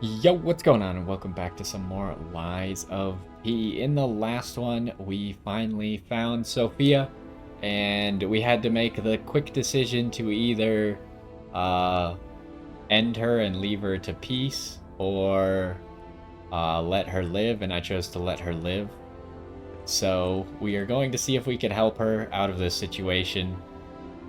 Yo, what's going on? And welcome back to some more Lies of P. In the last one, we finally found Sophia, and we had to make the quick decision to either uh, end her and leave her to peace, or let her live, and I chose to let her live. So we are going to see if we can help her out of this situation,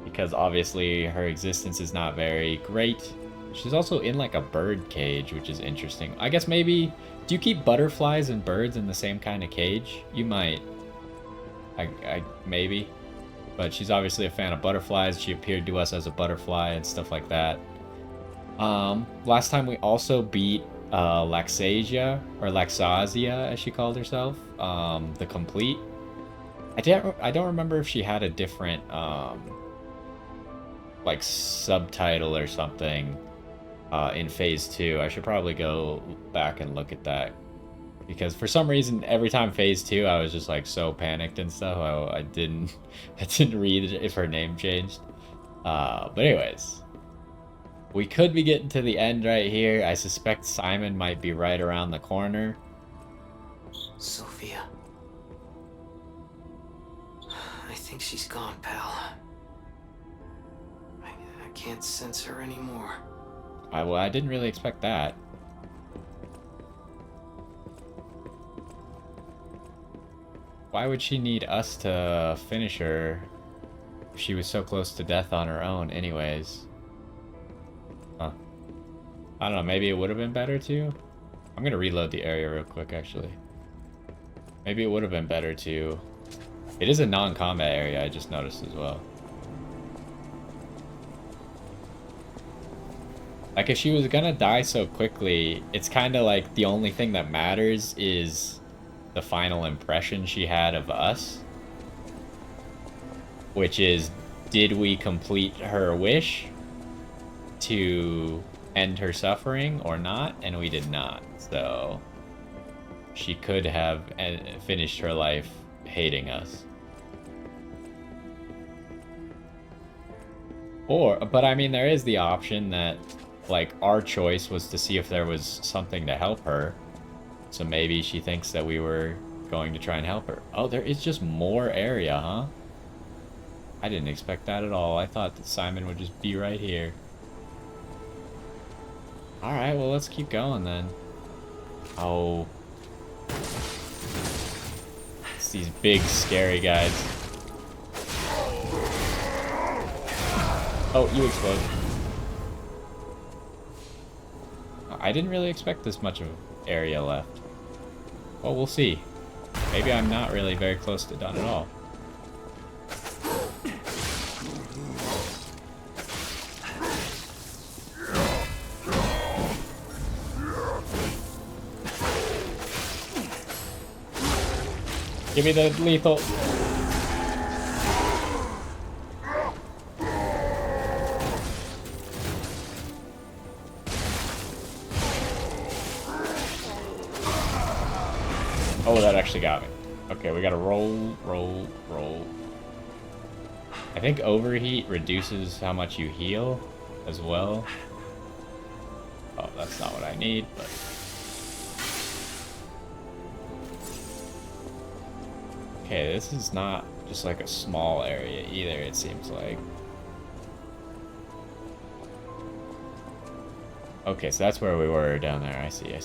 because obviously her existence is not very great. She's also in like a bird cage, which is interesting. I guess maybe, do you keep butterflies and birds in the same kind of cage? You might. Maybe. But she's obviously a fan of butterflies. She appeared to us as a butterfly and stuff like that. Last time we also beat Laxasia, or Laxazia as she called herself, the complete. I don't remember if she had a different like subtitle or something in phase 2. I should probably go back and look at that, because for some reason every time phase 2 I was just like so panicked and stuff. I didn't I didn't read if her name changed. But anyways, we could be getting to the end right here. I suspect Simon might be right around the corner. Sophia. I think she's gone, pal. I can't sense her anymore. Well, I didn't really expect that. Why would she need us to finish her if she was so close to death on her own anyways? Huh. I don't know, maybe it would have been better to? I'm gonna reload the area real quick, actually. Maybe it would have been better to... It is a non-combat area, I just noticed as well. Like, if she was gonna die so quickly, it's kind of like the only thing that matters is the final impression she had of us. Which is, did we complete her wish to end her suffering or not? And we did not, so she could have finished her life hating us. But I mean, there is the option that, like, our choice was to see if there was something to help her. So maybe she thinks that we were going to try and help her. Oh, there is just more area, huh? I didn't expect that at all. I thought that Simon would just be right here. Alright, well, let's keep going then. Oh. It's these big, scary guys. Oh, you exploded. I didn't really expect this much of area left. Well, we'll see. Maybe I'm not really very close to done at all. Give me the lethal. Oh, that actually got me. Okay, we gotta roll. I think overheat reduces how much you heal as well. Oh, that's not what I need, but... Okay, this is not just like a small area either, it seems like. Okay, so that's where we were down there. I see. I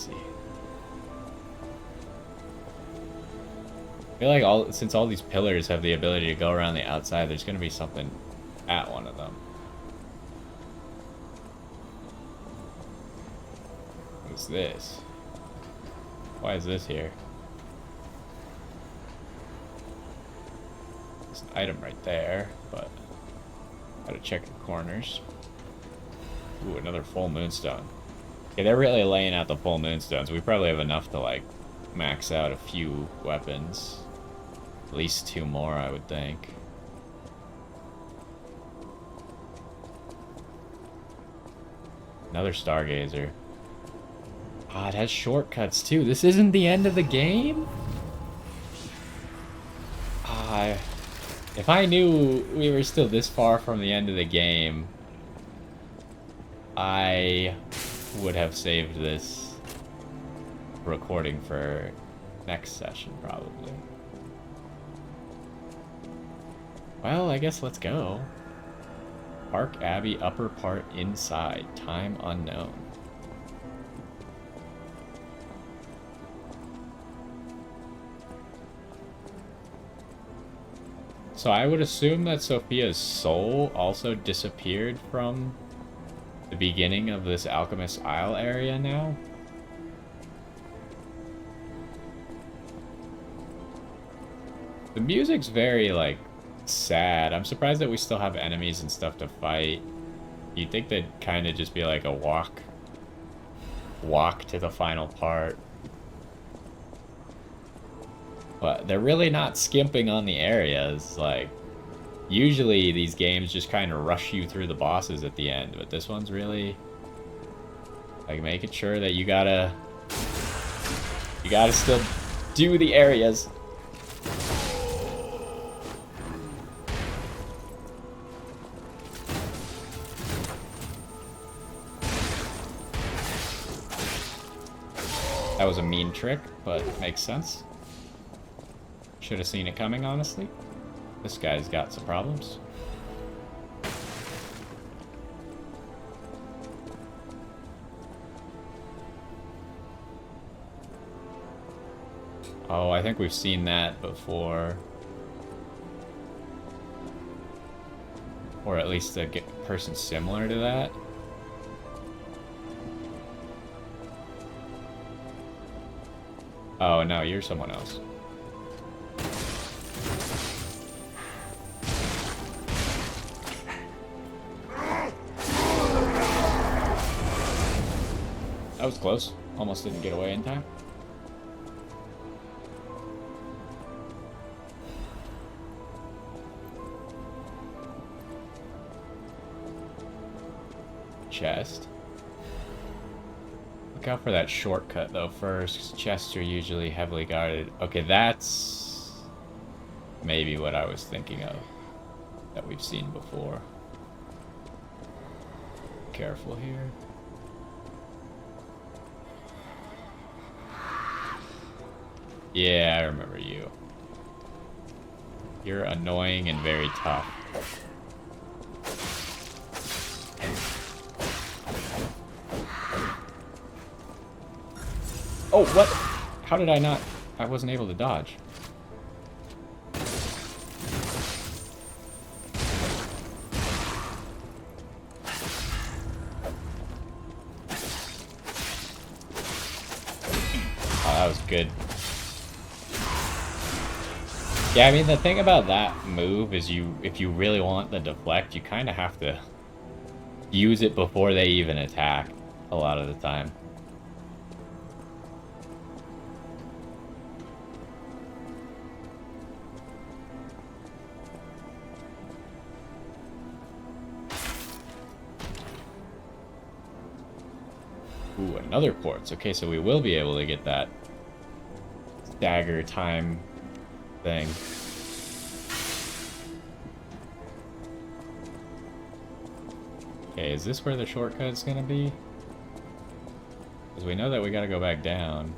feel like since all these pillars have the ability to go around the outside, there's going to be something at one of them. What is this? Why is this here? There's an item right there, but gotta check the corners. Ooh, another full moonstone. Okay, they're really laying out the full moonstones. We probably have enough to, like, max out a few weapons. At least 2 more, I would think. Another stargazer. Ah, it has shortcuts too. This isn't the end of the game? Ah, if I knew we were still this far from the end of the game, I would have saved this. recording for next session, probably. Well, I guess let's go. Park Abbey, upper part inside. Time unknown. So I would assume that Sophia's soul also disappeared from the beginning of this Alchemist Isle area now. The music's very, like, sad. I'm surprised that we still have enemies and stuff to fight. You'd think they'd kind of just be like a walk to the final part. But they're really not skimping on the areas. Like, usually these games just kind of rush you through the bosses at the end, but this one's really, like, making sure that you gotta still do the areas. That was a mean trick, but makes sense. Should have seen it coming, honestly. This guy's got some problems. Oh, I think we've seen that before. Or at least a person similar to that. Oh, no, you're someone else. That was close. Almost didn't get away in time. Chest. Look out for that shortcut, though, first, 'cause chests are usually heavily guarded. Okay, that's maybe what I was thinking of, that we've seen before. Careful here. Yeah, I remember you. You're annoying and very tough. Oh, what? How did I not? I wasn't able to dodge. Oh, that was good. Yeah, I mean, the thing about that move is if you really want the deflect, you kind of have to use it before they even attack a lot of the time. Ooh, another quartz. Okay, so we will be able to get that stagger time thing. Okay, is this where the shortcut's gonna be? Because we know that we gotta go back down.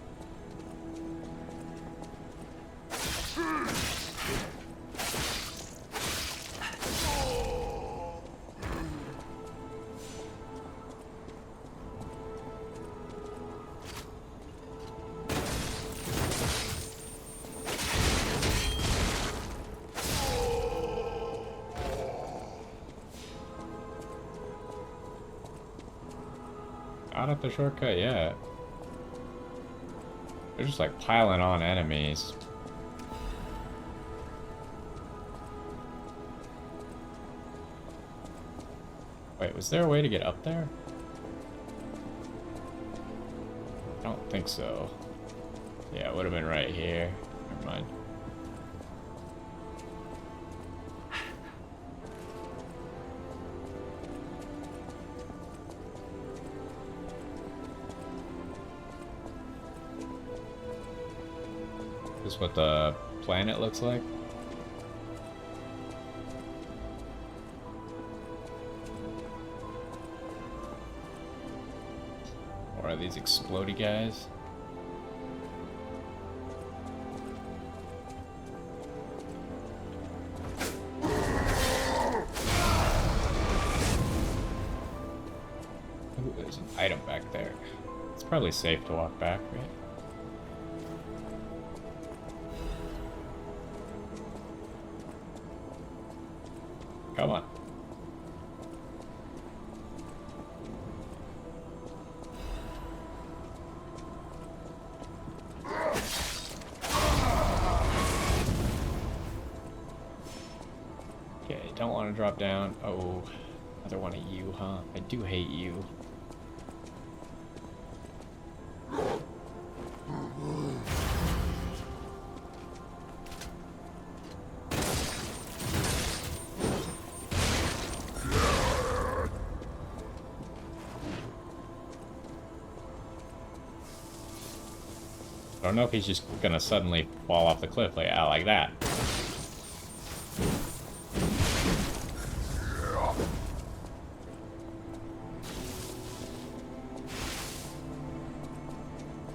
Not up the shortcut yet. They're just like piling on enemies. Wait, was there a way to get up there? I don't think so. Yeah, it would have been right here. Never mind. This is what the planet looks like. Or are these explodey guys? probably safe to walk back, right? Come on. Okay, don't want to drop down. Oh, another one of you, huh? I do hate you. I don't know if he's just gonna suddenly fall off the cliff like that.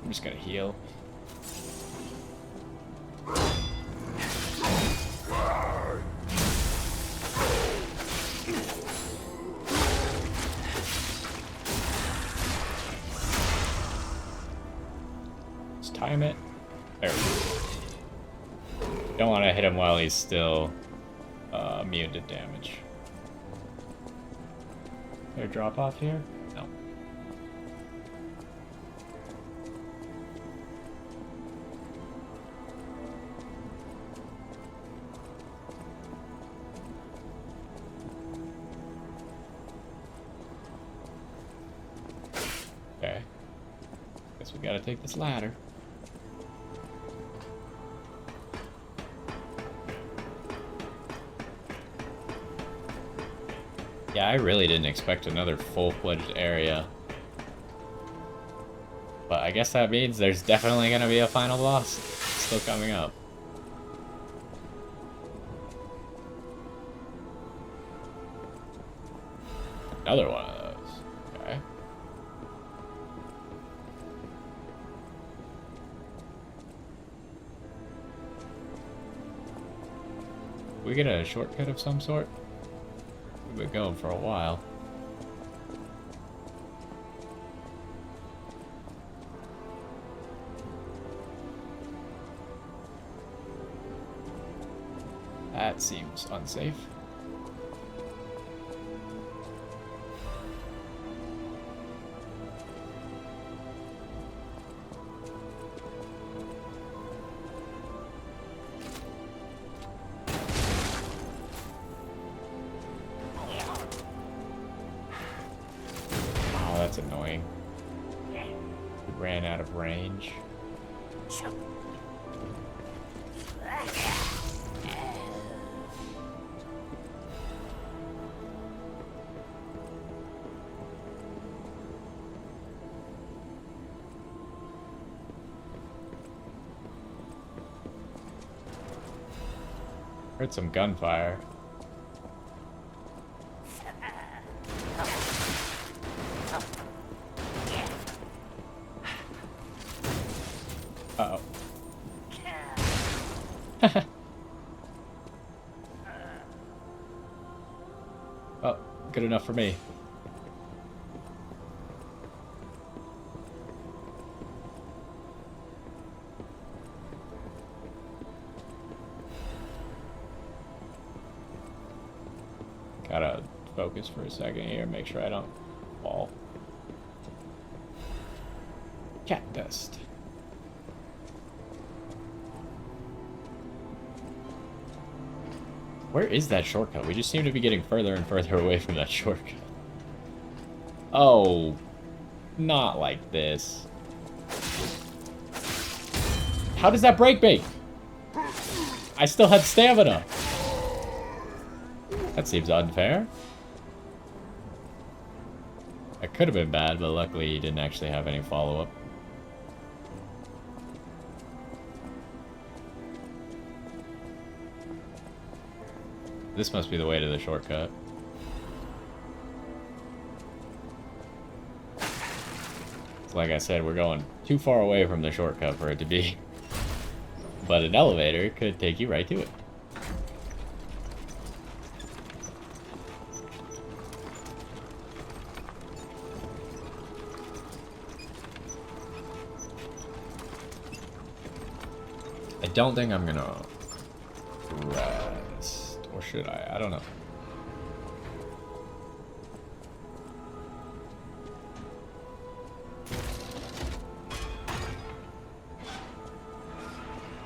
I'm just gonna heal. Just time it. There we go. Don't want to hit him while he's still immune to damage. Is there a drop off here? No. Okay. Guess we gotta take this ladder. Yeah, I really didn't expect another full-fledged area. But I guess that means there's definitely gonna be a final boss still coming up. Another one of those. Okay. We get a shortcut of some sort? We've been going for a while. That seems unsafe. That's annoying. We ran out of range. Heard some gunfire. Uh-oh. Oh, good enough for me. Gotta focus for a second here, make sure I don't fall. Cat dust. Where is that shortcut? We just seem to be getting further and further away from that shortcut. Oh, not like this. How does that break me? I still had stamina. That seems unfair. It could have been bad, but luckily he didn't actually have any follow-up. This must be the way to the shortcut. Like I said, we're going too far away from the shortcut for it to be. But an elevator could take you right to it. I don't think I'm gonna rest. Or should I? I don't know.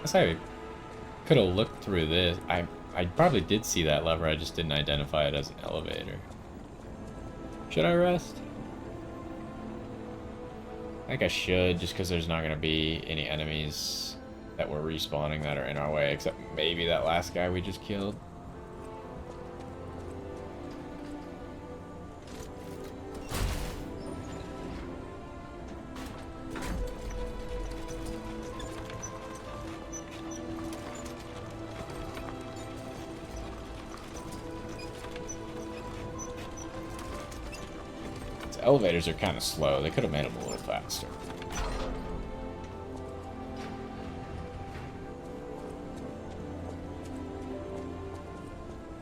Guess I could have looked through this. I probably did see that lever, I just didn't identify it as an elevator. Should I rest? I think I should, just because there's not going to be any enemies that were respawning that are in our way, except maybe that last guy we just killed. Elevators are kind of slow. They could have made them a little faster.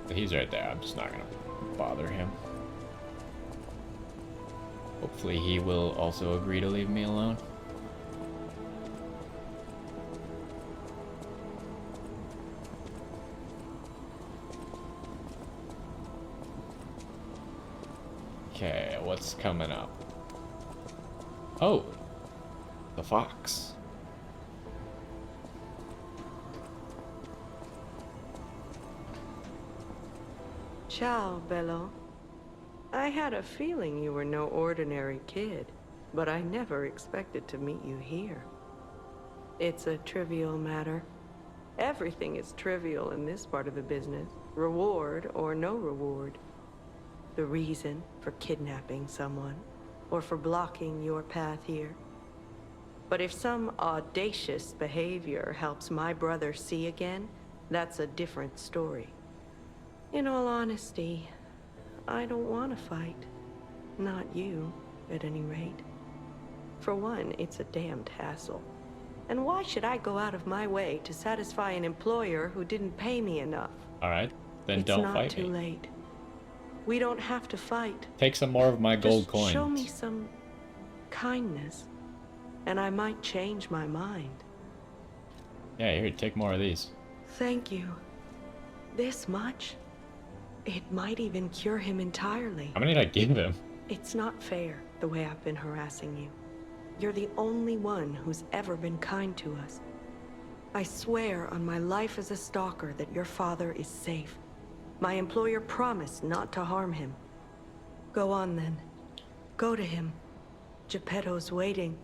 But he's right there. I'm just not going to bother him. Hopefully he will also agree to leave me alone. Okay, what's coming up? Oh, the fox. Ciao, Bello. I had a feeling you were no ordinary kid, but I never expected to meet you here. It's a trivial matter. Everything is trivial in this part of the business, reward or no reward. The reason for kidnapping someone, or for blocking your path here. But if some audacious behavior helps my brother see again, that's a different story. In all honesty, I don't want to fight. Not you, at any rate. For one, it's a damned hassle. And why should I go out of my way to satisfy an employer who didn't pay me enough? Alright, then don't fight me. It's not too late. We don't have to fight. Take some more of my gold coins. Show me some kindness, and I might change my mind. Yeah, here, take more of these. Thank you. This much? It might even cure him entirely. How many did I give him? It's not fair, the way I've been harassing you. You're the only one who's ever been kind to us. I swear on my life as a stalker that your father is safe. My employer promised not to harm him. Go on, then. Go to him. Geppetto's waiting.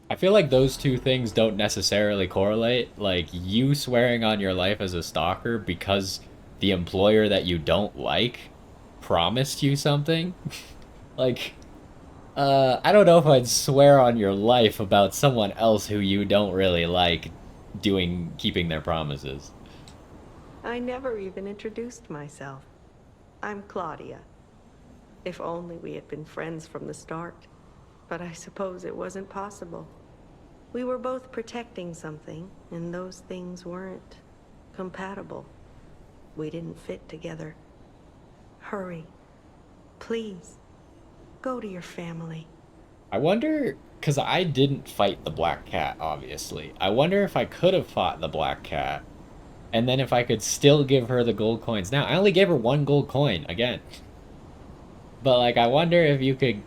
I feel like those two things don't necessarily correlate. Like, you swearing on your life as a stalker because the employer that you don't like promised you something. Like, I don't know if I'd swear on your life about someone else who you don't really like keeping their promises. I never even introduced myself. I'm Claudia. If only we had been friends from the start. But I suppose it wasn't possible. We were both protecting something, and those things weren't compatible. We didn't fit together. Hurry. Please. Go to your family. I wonder, because I didn't fight the black cat, obviously. I wonder if I could have fought the black cat, and then if I could still give her the gold coins. Now, I only gave her 1 gold coin, again. But, like, I wonder if you could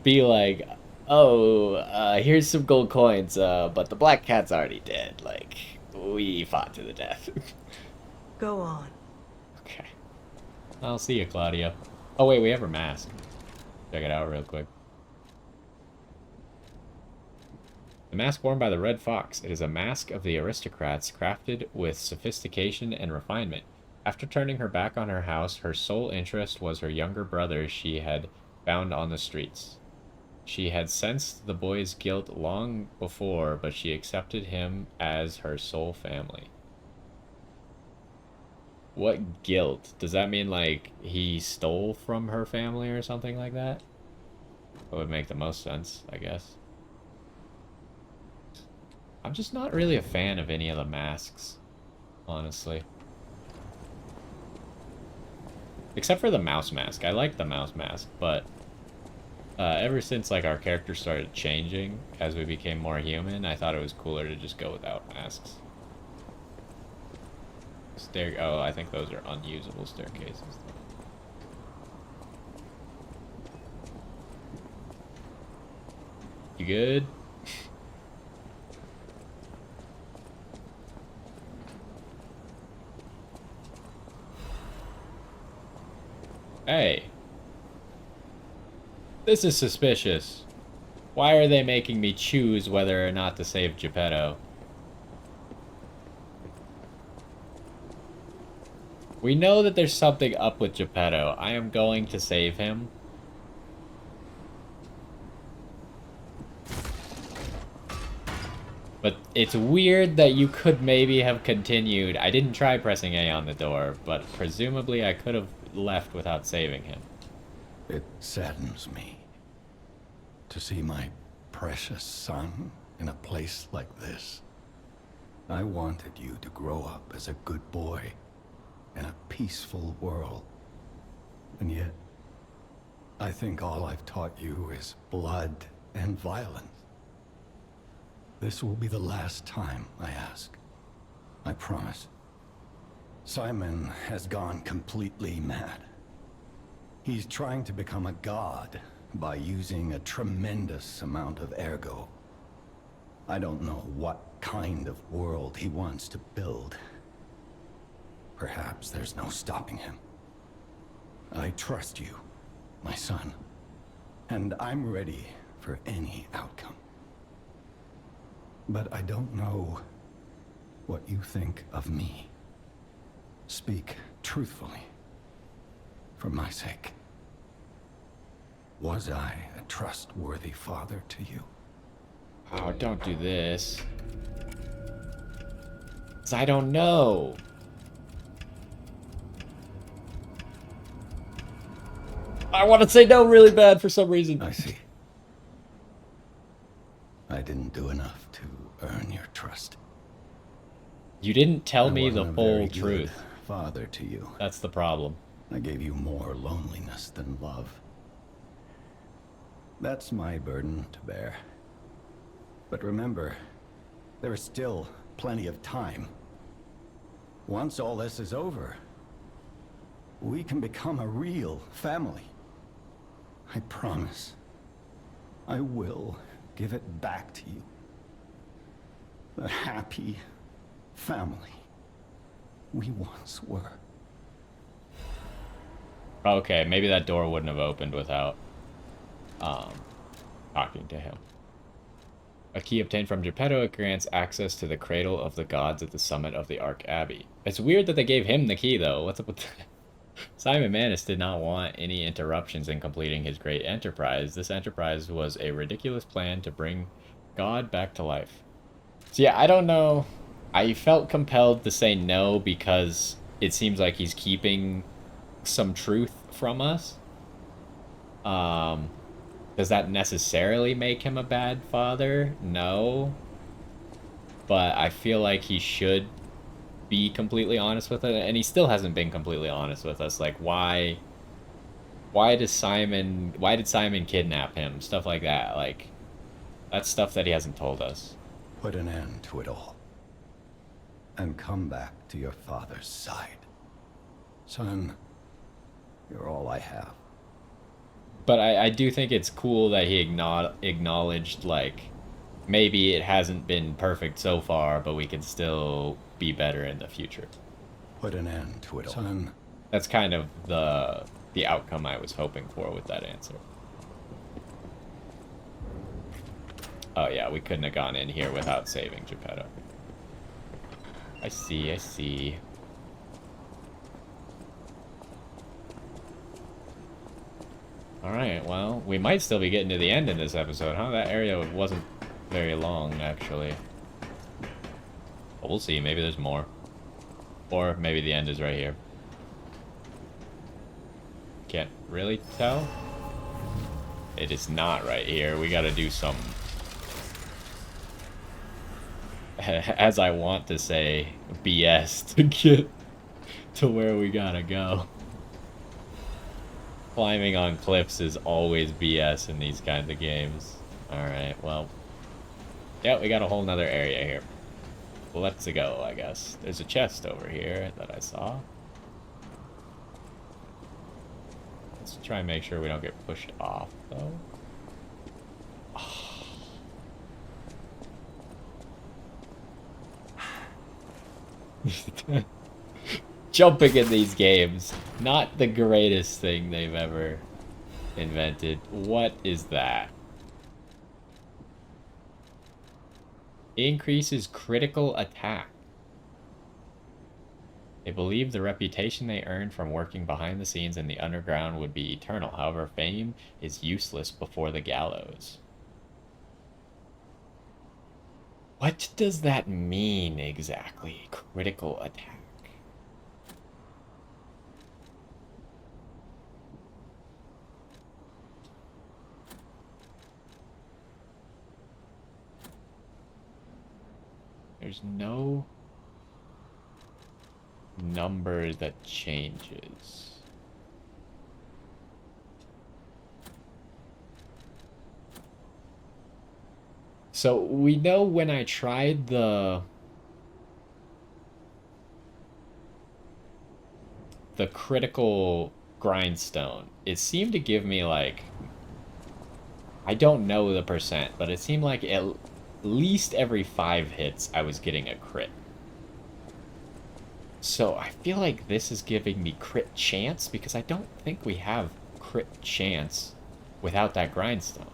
be like, oh, here's some gold coins, but the black cat's already dead. Like, we fought to the death. Go on. Okay. I'll see you, Claudia. Oh, wait, we have her mask. Check it out real quick. The mask worn by the Red Fox. It is a mask of the aristocrats, crafted with sophistication and refinement. After turning her back on her house, her sole interest was her younger brother she had found on the streets. She had sensed the boy's guilt long before, but she accepted him as her sole family. What guilt? Does that mean, like, he stole from her family or something like that? That would make the most sense, I guess. I'm just not really a fan of any of the masks, honestly. Except for the mouse mask. I like the mouse mask, but ever since, like, our character started changing as we became more human, I thought it was cooler to just go without masks. Oh, I think those are unusable staircases. You good? Hey. This is suspicious. Why are they making me choose whether or not to save Geppetto? We know that there's something up with Geppetto. I am going to save him. But it's weird that you could maybe have continued. I didn't try pressing A on the door, but presumably I could have left without saving him. It saddens me to see my precious son in a place like this. I wanted you to grow up as a good boy in a peaceful world. And yet, I think all I've taught you is blood and violence. This will be the last time I ask. I promise. Simon has gone completely mad. He's trying to become a god by using a tremendous amount of ergo. I don't know what kind of world he wants to build. Perhaps there's no stopping him. I trust you, my son, and I'm ready for any outcome. But I don't know what you think of me. Speak truthfully, for my sake. Was I a trustworthy father to you? Oh, don't do this. 'Cause I don't know. I want to say no really bad for some reason. I see. I didn't do enough to earn your trust. You didn't tell I me the wasn't a full very good truth. father to you. That's the problem. I gave you more loneliness than love. That's my burden to bear. But remember, there is still plenty of time. Once all this is over, we can become a real family. I promise. I will give it back to you. The happy family we once were. Okay, maybe that door wouldn't have opened without talking to him. A key obtained from Geppetto grants access to the cradle of the gods at the summit of the Ark Abbey. It's weird that they gave him the key, though. What's up with that? Simon Manus did not want any interruptions in completing his great enterprise. This enterprise was a ridiculous plan to bring God back to life. So yeah, I don't know. I felt compelled to say no because it seems like he's keeping some truth from us. Does that necessarily make him a bad father? No. But I feel like he should be completely honest with it, and he still hasn't been completely honest with us. Like, why did Simon kidnap him? Stuff like that. Like, that's stuff that he hasn't told us. Put an end to it all. And come back to your father's side. Son, you're all I have. But I do think it's cool that he acknowledged, like, maybe it hasn't been perfect so far, but we can still be better in the future. Put an end to it all. Son. That's kind of the outcome I was hoping for with that answer. Oh yeah, we couldn't have gone in here without saving Geppetto. I see. Alright, well, we might still be getting to the end in this episode, huh? That area wasn't very long, actually. But we'll see, maybe there's more. Or maybe the end is right here. Can't really tell. It is not right here. We gotta do some... as I want to say, BS to get to where we gotta go. Climbing on cliffs is always BS in these kinds of games. Alright, well. Yeah, we got a whole nother area here. let's go, I guess. There's a chest over here that I saw. Let's try and make sure we don't get pushed off, though. Oh. Jumping in these games, not the greatest thing they've ever invented. What is that? Increases critical attack. They believe the reputation they earned from working behind the scenes in the underground would be eternal. However, fame is useless before the gallows. What does that mean exactly? Critical attack. There's no number that changes. So we know when I tried the critical grindstone, it seemed to give me like, I don't know the percent, but it seemed like at least every 5 hits I was getting a crit. So I feel like this is giving me crit chance, because I don't think we have crit chance without that grindstone.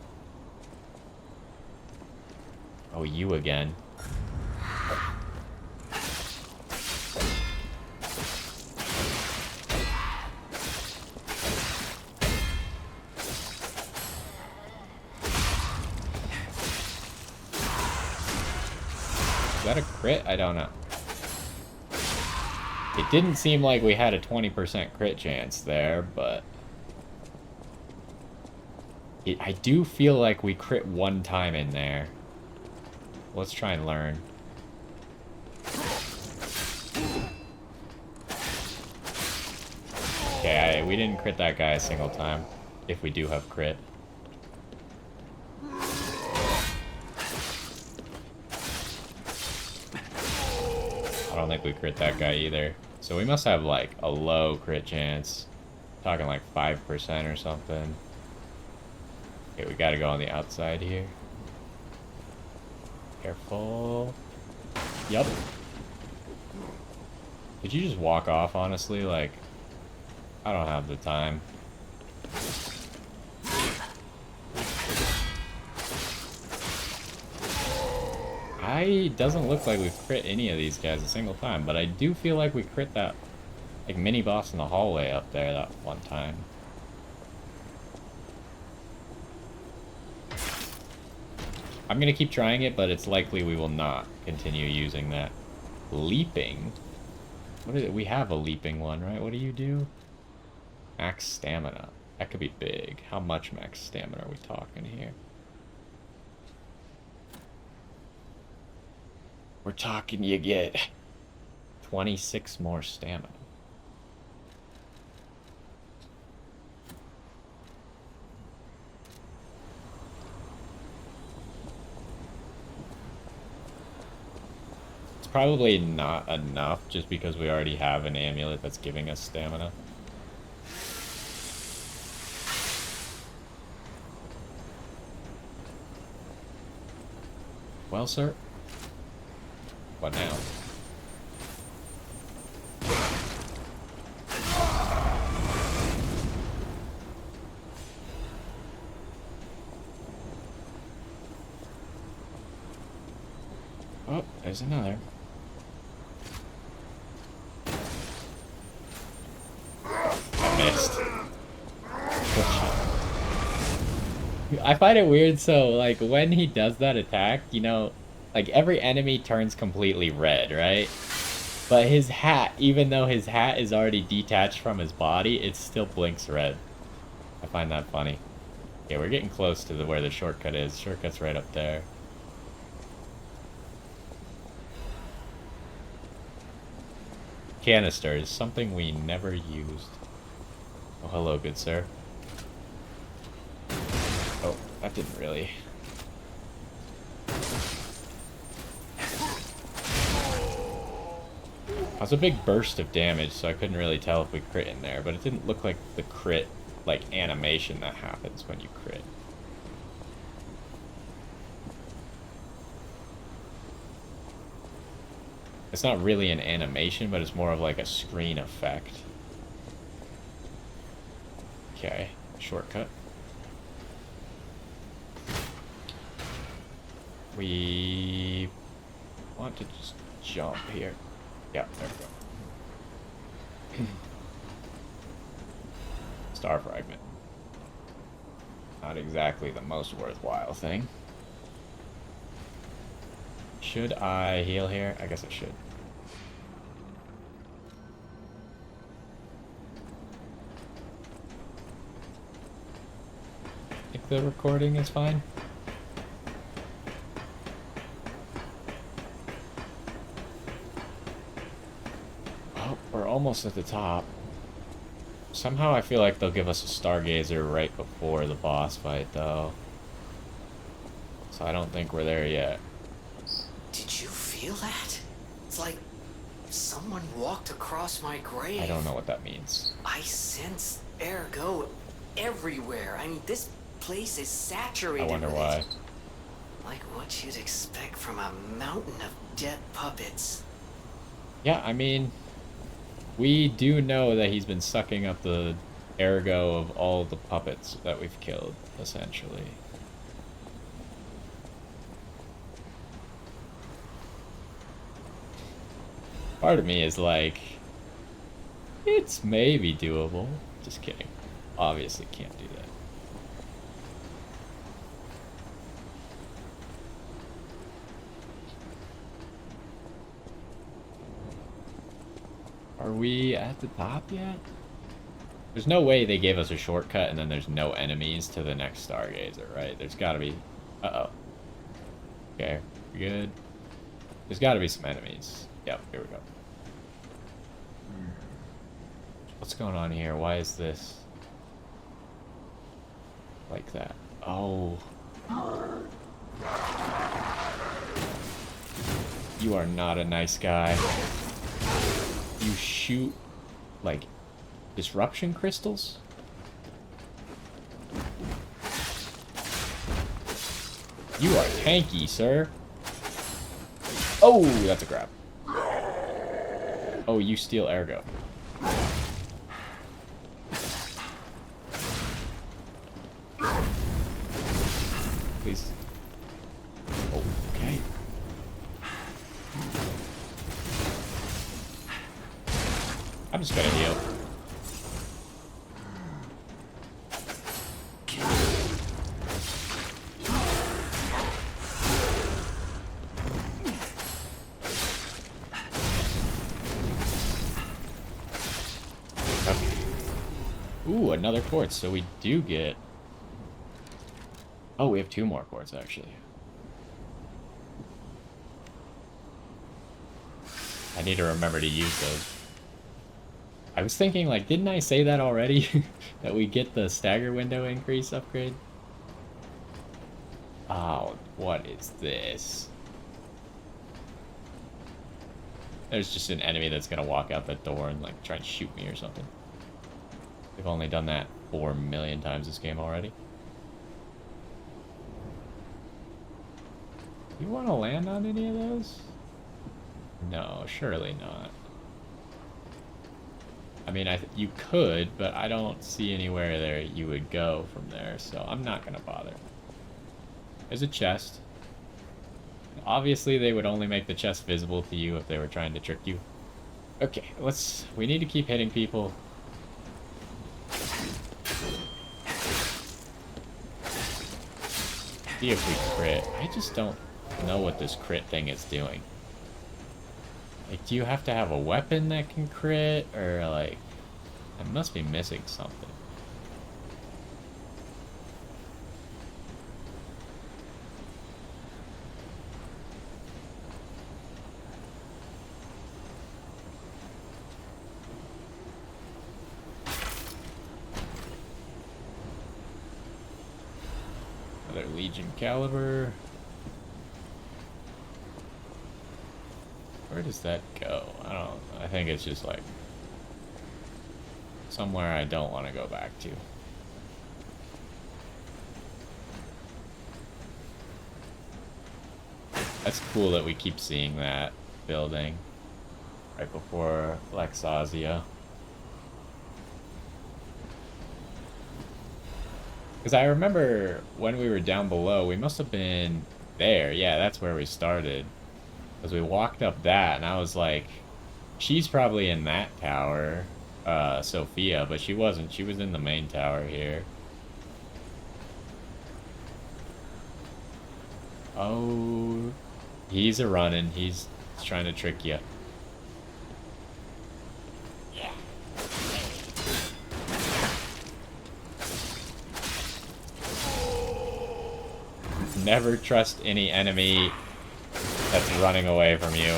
Oh, you again. Is that a crit? I don't know. It didn't seem like we had a 20% crit chance there, but I do feel like we crit one time in there. Let's try and learn. Okay, we didn't crit that guy a single time, if we do have crit. I don't think we crit that guy either. So we must have like a low crit chance. Talking like 5% or something. Okay, we gotta go on the outside here. Careful. Yup. Did you just walk off, honestly? Like, I don't have the time. Doesn't look like we've crit any of these guys a single time, but I do feel like we crit that like mini boss in the hallway up there that one time. I'm gonna keep trying it, but it's likely we will not continue using that. Leaping? What is it? We have a leaping one, right? What do you do? Max stamina. That could be big. How much max stamina are we talking here? We're talking you get 26 more stamina. It's probably not enough just because we already have an amulet that's giving us stamina. Well, sir. What now? Oh, there's another. I missed. I find it weird, so, like, when he does that attack, you know, like, every enemy turns completely red, right? But his hat, even though his hat is already detached from his body, it still blinks red. I find that funny. Yeah, we're getting close to where the shortcut is. Shortcut's right up there. Canisters, something we never used. Oh, hello, good sir. Oh, that didn't really... was a big burst of damage, so I couldn't really tell if we crit in there, but it didn't look like the crit, like, animation that happens when you crit. It's not really an animation, but it's more of like a screen effect. Okay, shortcut. We want to just jump here. Yeah, there we go. Star fragment. Not exactly the most worthwhile thing. Should I heal here? I guess I should. I think the recording is fine. Oh, we're almost at the top. Somehow I feel like they'll give us a Stargazer right before the boss fight, though. So I don't think we're there yet. Did you feel that? It's like someone walked across my grave. I don't know what that means. I sense ergo everywhere. I mean, this place is saturated. I wonder with why. it. Like what you'd expect from a mountain of dead puppets. Yeah, I mean, we do know that he's been sucking up the ergo of all the puppets that we've killed, essentially. Part of me is like, it's maybe doable. Just kidding. Obviously can't do that. Are we at the top yet? There's no way they gave us a shortcut and then there's no enemies to the next Stargazer, right? There's gotta be... Uh-oh. Okay, we good? There's gotta be some enemies. Yep, here we go. What's going on here? Why is this like that? Oh. You are not a nice guy. You shoot, like, disruption crystals? You are tanky, sir. Oh, that's a grab. Oh, you steal ergo. Please. Okay. I'm just gonna heal. Okay. Ooh, another quartz, so we do get... Oh, we have 2 more quartz, actually. I need to remember to use those. I was thinking, like, didn't I say that already? That we get the stagger window increase upgrade? Oh, what is this? There's just an enemy that's gonna walk out the door and, like, try and shoot me or something. We've only done that 4 million times this game already. You want to land on any of those? No, surely not. I mean, you could, but I don't see anywhere there you would go from there, so I'm not going to bother. There's a chest. Obviously, they would only make the chest visible to you if they were trying to trick you. Okay, we need to keep hitting people. See if we crit. I just don't know what this crit thing is doing. Like, do you have to have a weapon that can crit, or like, I must be missing something. Another Legion caliber. Where does that go? I think it's just like somewhere I don't want to go back to. That's cool that we keep seeing that building right before Lexazia. Because I remember when we were down below, we must have been there. Yeah, that's where we started. Because we walked up that, and I was like, she's probably in that tower, Sophia, but she wasn't. She was in the main tower here. Oh, he's a running. He's trying to trick you. Yeah. Never trust any enemy that's running away from you.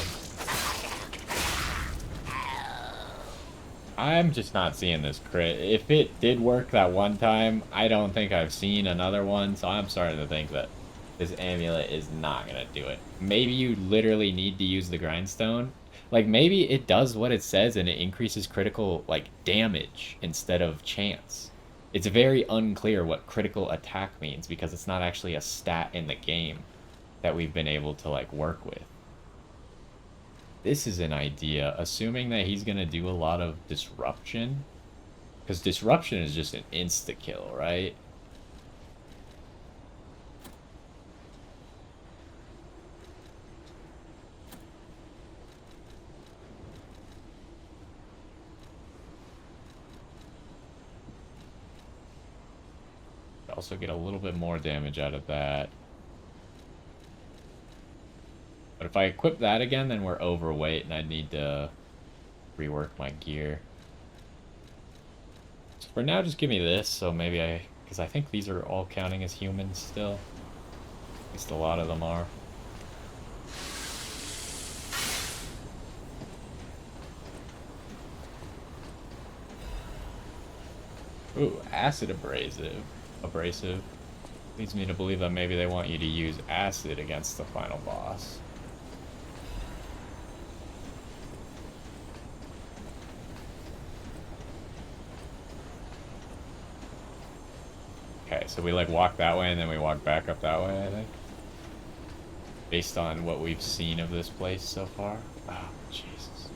I'm just not seeing this crit. If it did work that one time, I don't think I've seen another one, so I'm starting to think that this amulet is not gonna do it. Maybe you literally need to use the grindstone. Like, maybe it does what it says and it increases critical, like, damage instead of chance. It's very unclear what critical attack means because it's not actually a stat in the game that we've been able to, like, work with. This is an idea, assuming that he's gonna do a lot of disruption. Because disruption is just an insta-kill, right? Also get a little bit more damage out of that. But if I equip that again, then we're overweight and I need to rework my gear. So for now, just give me this, so maybe because I think these are all counting as humans still. At least a lot of them are. Ooh, acid abrasive. Leads me to believe that maybe they want you to use acid against the final boss. Okay, so we like walk that way and then we walk back up that way, I think. Based on what we've seen of this place so far. Oh, Jesus.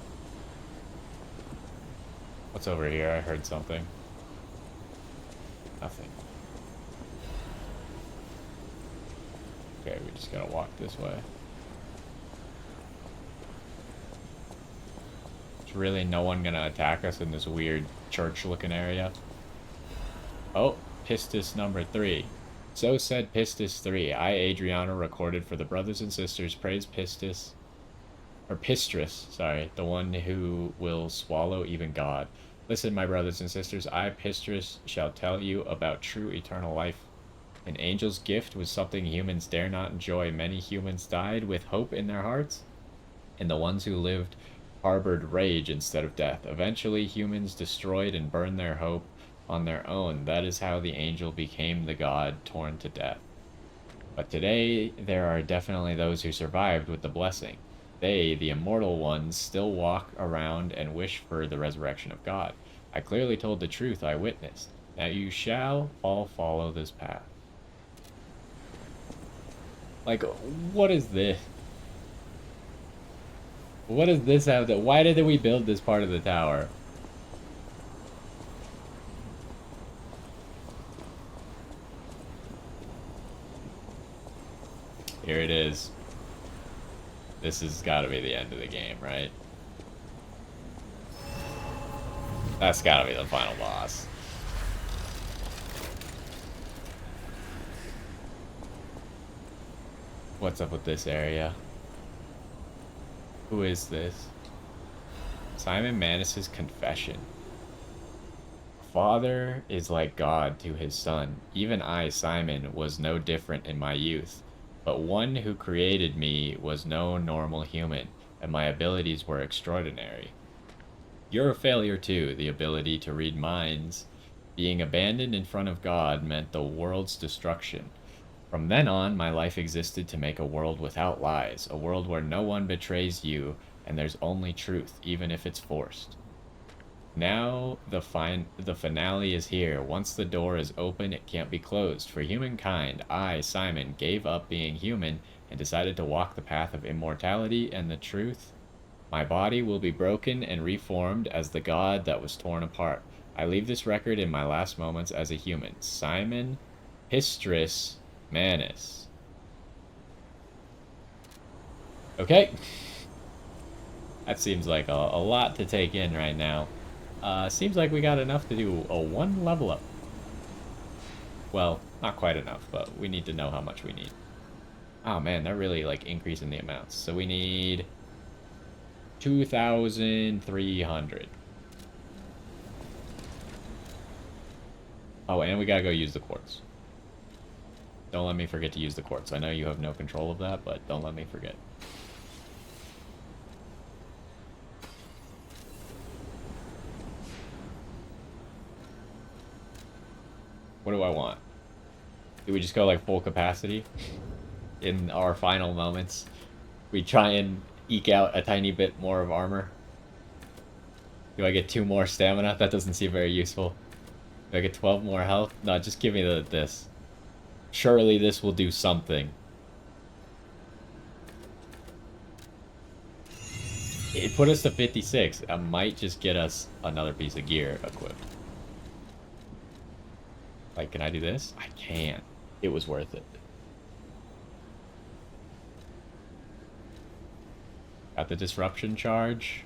What's over here? I heard something. Nothing. Okay, we just gotta walk this way. There's really no one gonna attack us in this weird church-looking area. Oh, Pistis number 3. So said Pistis 3. I, Adriana, recorded for the brothers and sisters, praise Pistis, or Pistris, sorry, the one who will swallow even God. Listen, my brothers and sisters, I, Pistris, shall tell you about true eternal life. An angel's gift was something humans dare not enjoy. Many humans died with hope in their hearts, and the ones who lived harbored rage instead of death. Eventually, humans destroyed and burned their hope on their own. That is how the angel became the god torn to death. But today, there are definitely those who survived with the blessing. They, the immortal ones, still walk around and wish for the resurrection of God. I clearly told the truth I witnessed. Now you shall all follow this path. Like, what is this? What does this have to... Why did we build this part of the tower? Here it is. This has got to be the end of the game, right? That's got to be the final boss. What's up with this area? Who is this? Simon Manus's confession. Father is like God to his son. Even I, Simon, was no different in my youth. But one who created me was no normal human, and my abilities were extraordinary. You're a failure too, the ability to read minds. Being abandoned in front of God meant the world's destruction. From then on, my life existed to make a world without lies, a world where no one betrays you, and there's only truth, even if it's forced. Now, the finale is here. Once the door is open, it can't be closed. For humankind, I, Simon, gave up being human and decided to walk the path of immortality and the truth. My body will be broken and reformed as the god that was torn apart. I leave this record in my last moments as a human. Simon Histris Manus. Okay. That seems like a lot to take in right now. Seems like we got enough to do a 1 level up. Well, not quite enough, but we need to know how much we need. Oh man, they're really like increasing the amounts. So we need 2,300. Oh, and we gotta go use the quartz. Don't let me forget to use the quartz. I know you have no control of that, but don't let me forget. What do I want? Do we just go like full capacity in our final moments? We try and eke out a tiny bit more of armor. Do I get 2 more stamina? That doesn't seem very useful. Do I get 12 more health? No, just give me this. Surely this will do something. It put us to 56. I might just get us another piece of gear equipped. Like, can I do this? I can. It was worth it. Got the disruption charge.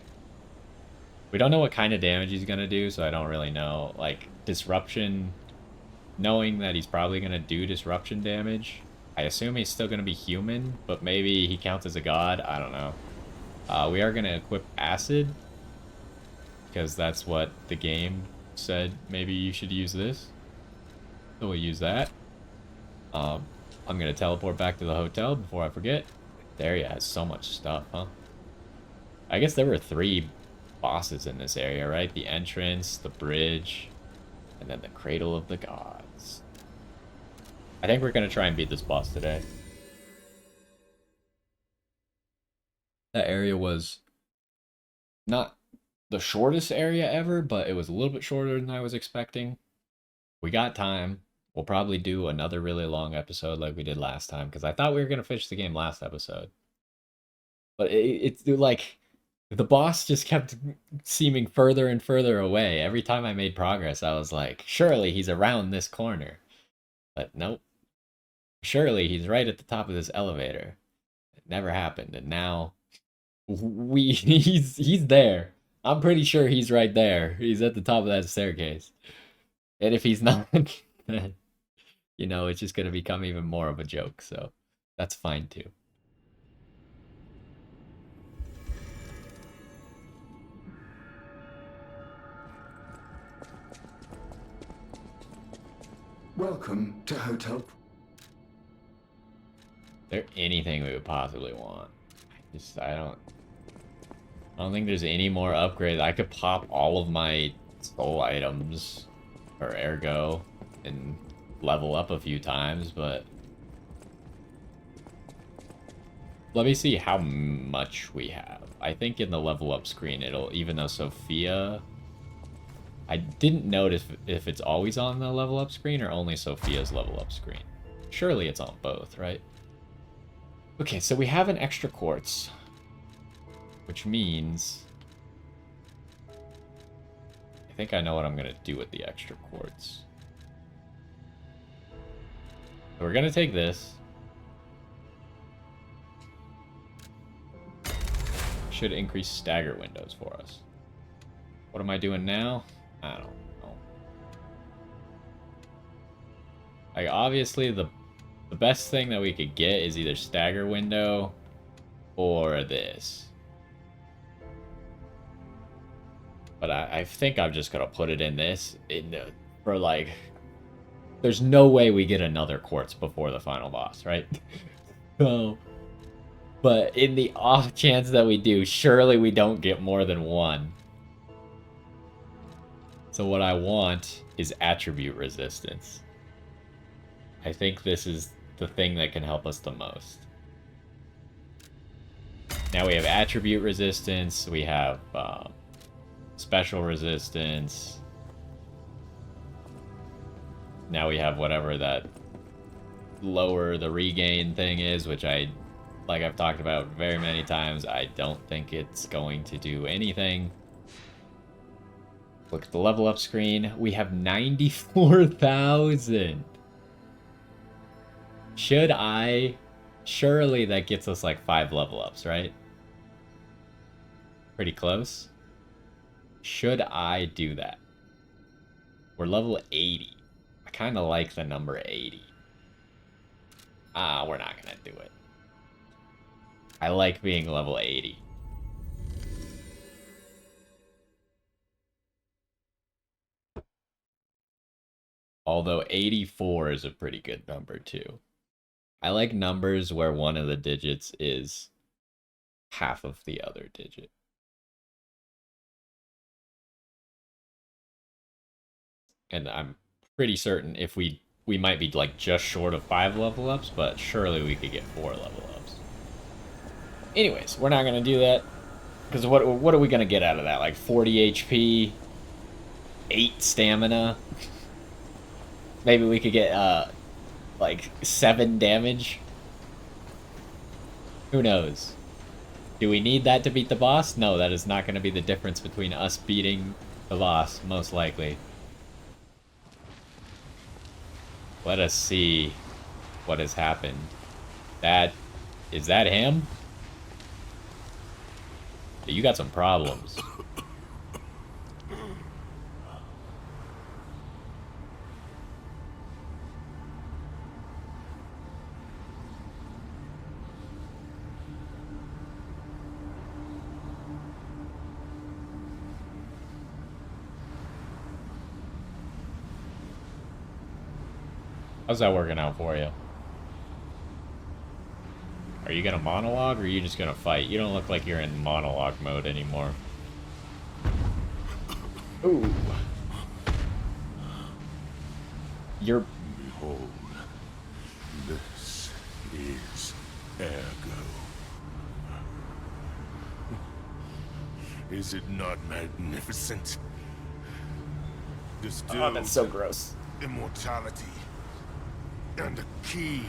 We don't know what kind of damage he's gonna do, so I don't really know. Like, disruption, knowing that he's probably gonna do disruption damage. I assume he's still gonna be human, but maybe he counts as a god. I don't know. We are gonna equip acid, because that's what the game said. Maybe you should use this. So we'll use that. I'm gonna teleport back to the hotel before I forget. This area has so much stuff, huh? I guess there were 3 bosses in this area, right? The entrance, the bridge, and then the Cradle of the Gods. I think we're gonna try and beat this boss today. That area was not the shortest area ever, but it was a little bit shorter than I was expecting. We got time. We'll probably do another really long episode like we did last time, because I thought we were going to finish the game last episode. But it's like, the boss just kept seeming further and further away. Every time I made progress, I was like, surely he's around this corner. But nope. Surely he's right at the top of this elevator. It never happened, and now he's there. I'm pretty sure he's right there. He's at the top of that staircase. And if he's not, then, you know, it's just going to become even more of a joke. So that's fine too. Welcome to Hotel. Is there anything we would possibly want? I don't think there's any more upgrades. I could pop all of my soul items, or ergo, and level up a few times, but let me see how much we have. I think in the level up screen it'll, even though Sophia, I didn't notice if it's always on the level up screen or only Sophia's level up screen. Surely it's on both, right? Okay, so we have an extra quartz, which means I think I know what I'm gonna do with the extra quartz. So we're gonna take this. Should increase stagger windows for us. What am I doing now? I don't know. Like, obviously the best thing that we could get is either stagger window or this. But I think I'm just gonna put it in this for like, there's no way we get another quartz before the final boss, right? So, but in the off chance that we do, surely we don't get more than 1. So what I want is attribute resistance. I think this is the thing that can help us the most. Now we have attribute resistance, we have special resistance. Now we have whatever that lower the regain thing is, which like I've talked about very many times, I don't think it's going to do anything. Look at the level up screen. We have 94,000. Should I? Surely that gets us like 5 level ups, right? Pretty close. Should I do that? We're level 80. I kind of like the number 80. We're not gonna do it. I like being level 80. Although 84 is a pretty good number too. I like numbers where one of the digits is half of the other digit. And I'm pretty certain if we might be like just short of 5 level ups, but surely we could get 4 level ups. Anyways, we're not gonna do that because what are we gonna get out of that? Like 40 HP, 8 stamina. Maybe we could get like 7 damage. Who knows? Do we need that to beat the boss? No, that is not going to be the difference between us beating the boss, most likely. Let us see what has happened. Is that him? You got some problems. How's that working out for you? Are you gonna monologue or are you just gonna fight? You don't look like you're in monologue mode anymore. Ooh. You're... Behold, this is Ergo. Is it not magnificent? Distilled Oh, that's so gross. immortality and a key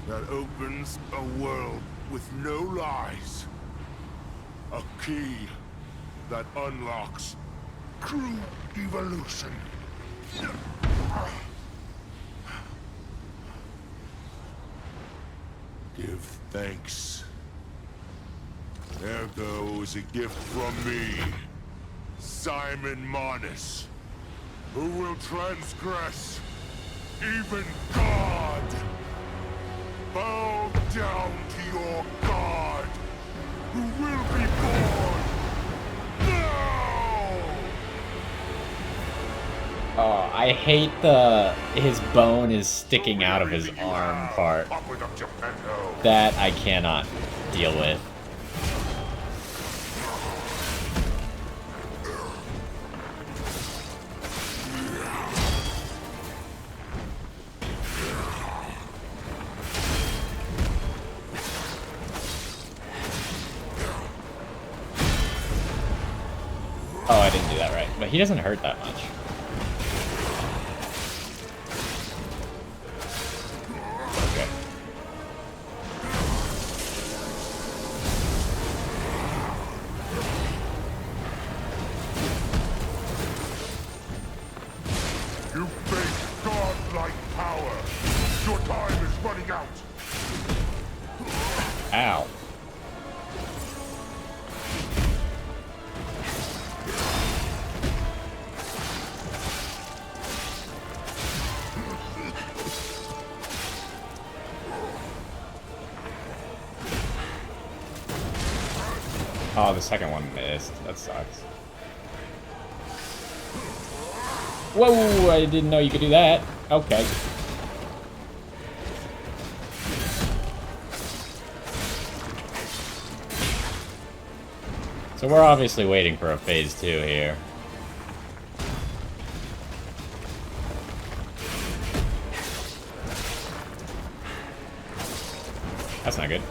that opens a world with no lies. A key that unlocks true evolution. Give thanks. Ergo is a gift from me, Simon Manus, who will transgress even God. Bow down to your God, who will be born now! Oh, I hate his bone is sticking out of his arm part. That I cannot deal with. Oh, I didn't do that right. But he doesn't hurt that much. Okay. You face godlike power. Your time is running out. Ow. Oh, the second one missed. That sucks. Whoa, I didn't know you could do that. Okay. So we're obviously waiting for a phase 2 here. That's not good.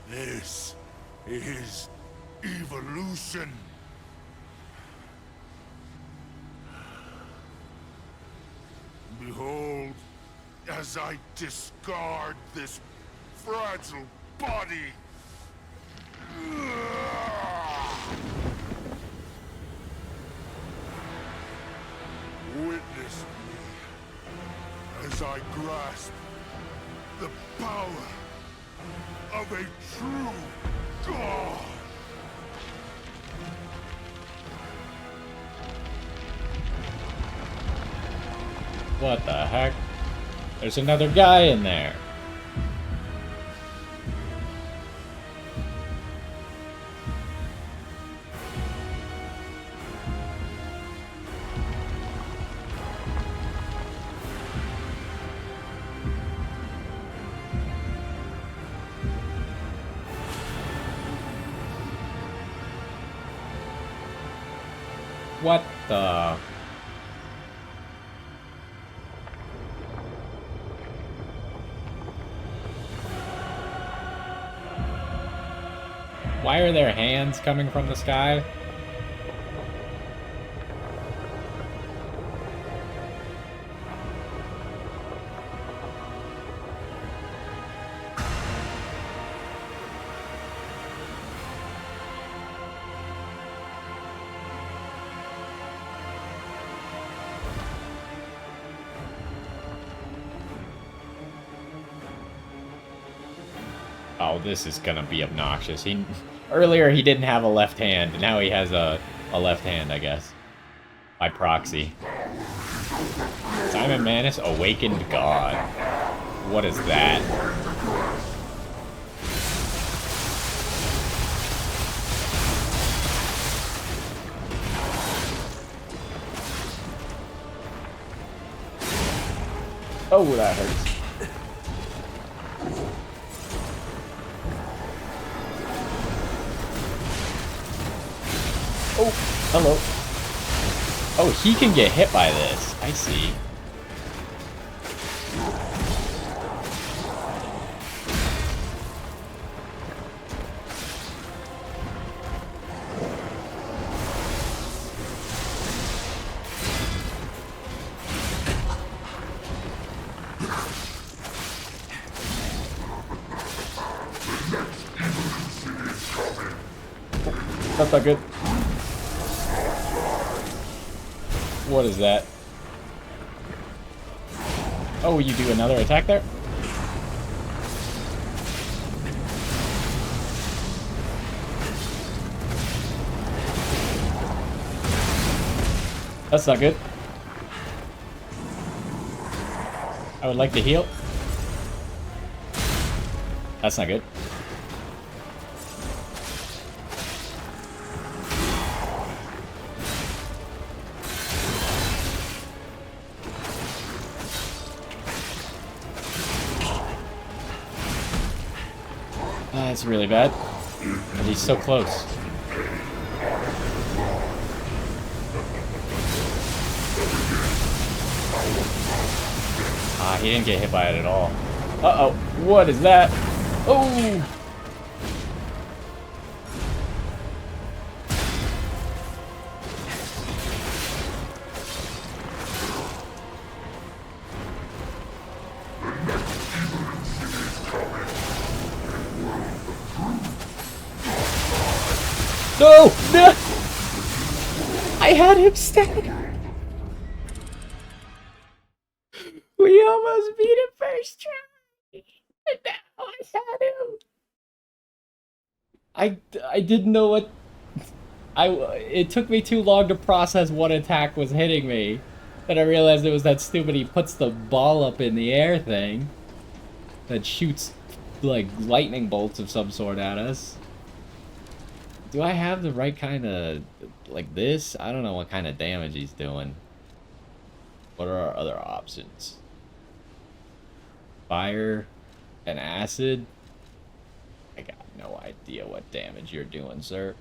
This is evolution. Behold, as I discard this fragile body. Witness me as I grasp the power of a true god. What the heck? There's another guy in there. What the? Why are there hands coming from the sky? Oh, this is gonna be obnoxious. Earlier he didn't have a left hand, and now he has a left hand, I guess. By proxy. Simon Manus, Awakened God. What is that? Oh, that hurts. Oh, hello. Oh, he can get hit by this. I see. That's not good. What is that? Oh, you do another attack there? That's not good. I would like to heal. That's not good. That's really bad. And he's so close. Ah, he didn't get hit by it at all. Uh-oh. What is that? Oh! No! No! I had him staggered. We almost beat him first try. And now I had him. I didn't know what... It took me too long to process what attack was hitting me. Then I realized it was that stupid he puts the ball up in the air thing. That shoots, like, lightning bolts of some sort at us. Do I have the right kind of... like this? I don't know what kind of damage he's doing. What are our other options? Fire and acid? I got no idea what damage you're doing, sir.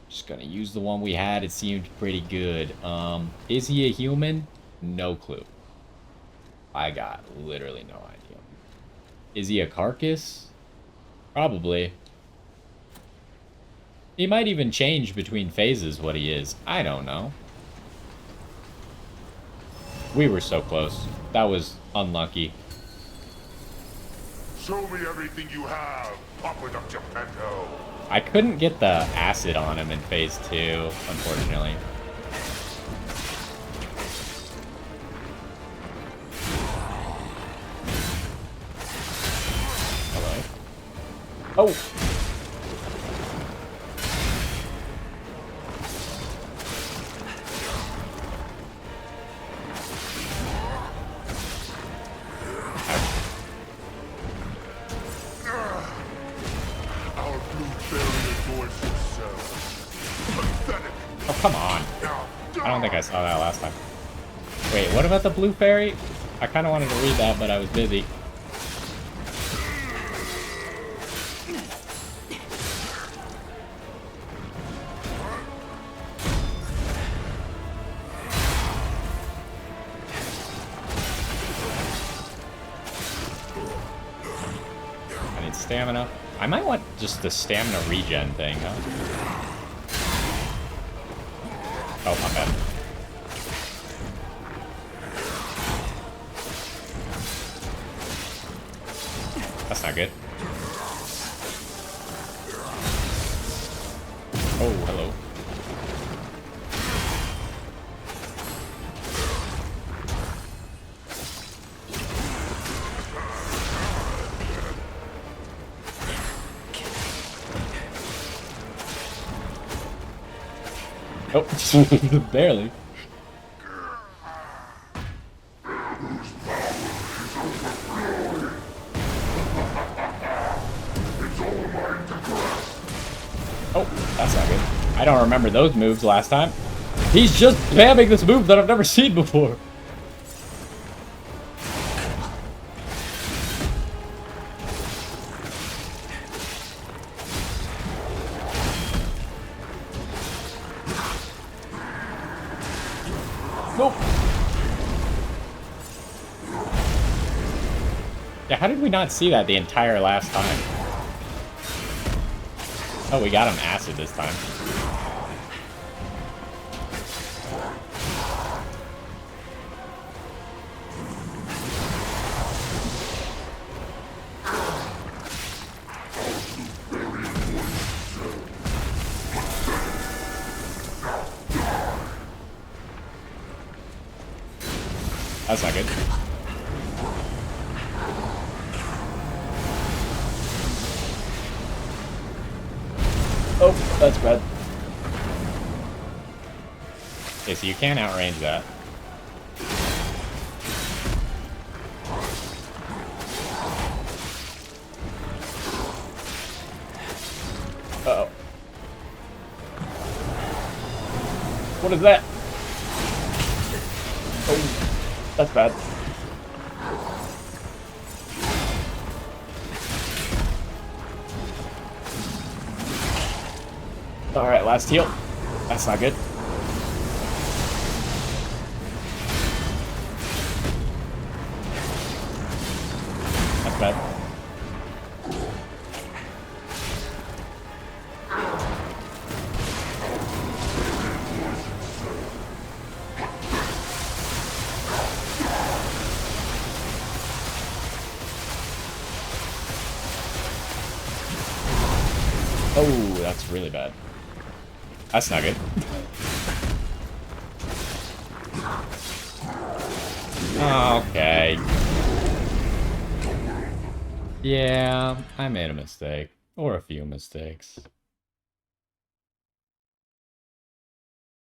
Just gonna use the one we had. It seemed pretty good. Is he a human? No clue. I got literally no idea. Is he a carcass? Probably. He might even change between phases what he is. I don't know. We were so close. That was unlucky. Show me everything you have, Papa Geppetto. I couldn't get the acid on him in phase 2, unfortunately. Hello. Oh! Our blue fairy adores himself. Pathetic. Oh, come on. Now, I don't think I saw that last time. Wait, what about the blue fairy? I kind of wanted to read that, but I was busy. I need stamina. I might want just the stamina regen thing, huh? Oh, my bad. That's not good. Oh, hello. Oh, barely. Oh, that's not good. I don't remember those moves last time. He's just spamming this move that I've never seen before. Nope. Yeah, how did we not see that the entire last time? Oh, we got him acid this time. That's not good. Oh, that's bad. Okay, so you can't outrange that. Uh-oh. What is that? Oh, that's bad. Alright, last heal. That's not good. That's bad. Oh, that's really bad. That's not good. Okay. Yeah, I made a mistake. Or a few mistakes.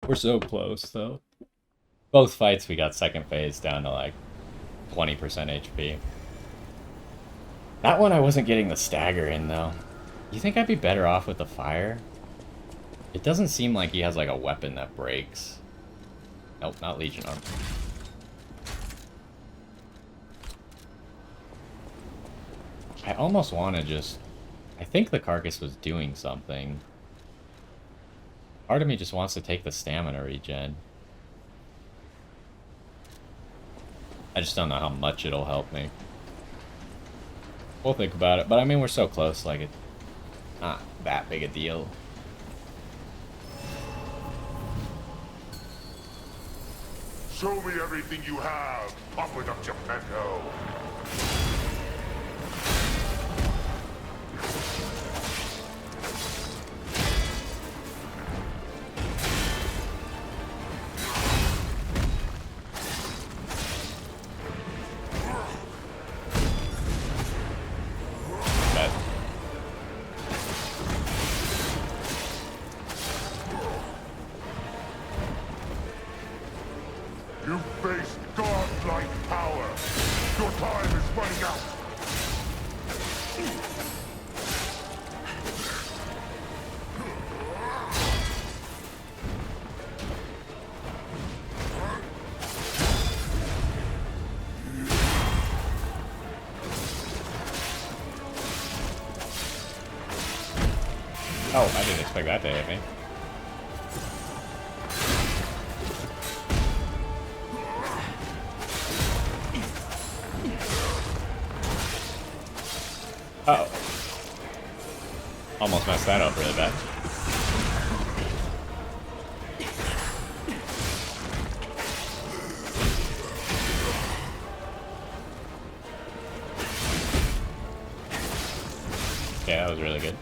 We're so close, though. Both fights we got second phase down to like 20% HP. That one I wasn't getting the stagger in, though. You think I'd be better off with the fire? It doesn't seem like he has like a weapon that breaks. Nope, not Legion armor. I almost want to just... I think the carcass was doing something. Part of me just wants to take the stamina regen. I just don't know how much it'll help me. We'll think about it, but I mean, we're so close, like, it's not that big a deal. Show me everything you have. Open up Geppetto. You face godlike power. Your time is running out. Oh, I didn't expect that to hit me. Uh-oh. Almost messed that up really bad. Okay, that was really good.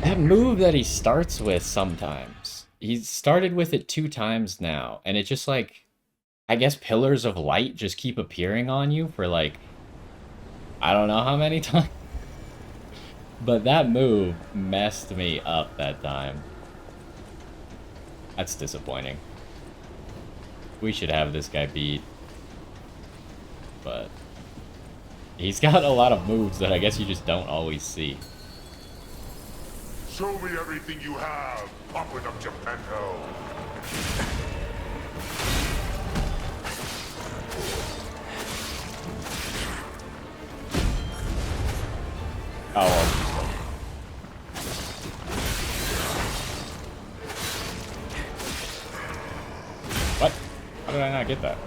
That move that he starts with sometimes. He's started with it 2 times now, and it just like, I guess pillars of light just keep appearing on you for like, I don't know how many times. But that move messed me up that time. That's disappointing. We should have this guy beat. But he's got a lot of moves that I guess you just don't always see. Show me everything you have. Open up Geppetto. Oh. What? How did I not get that?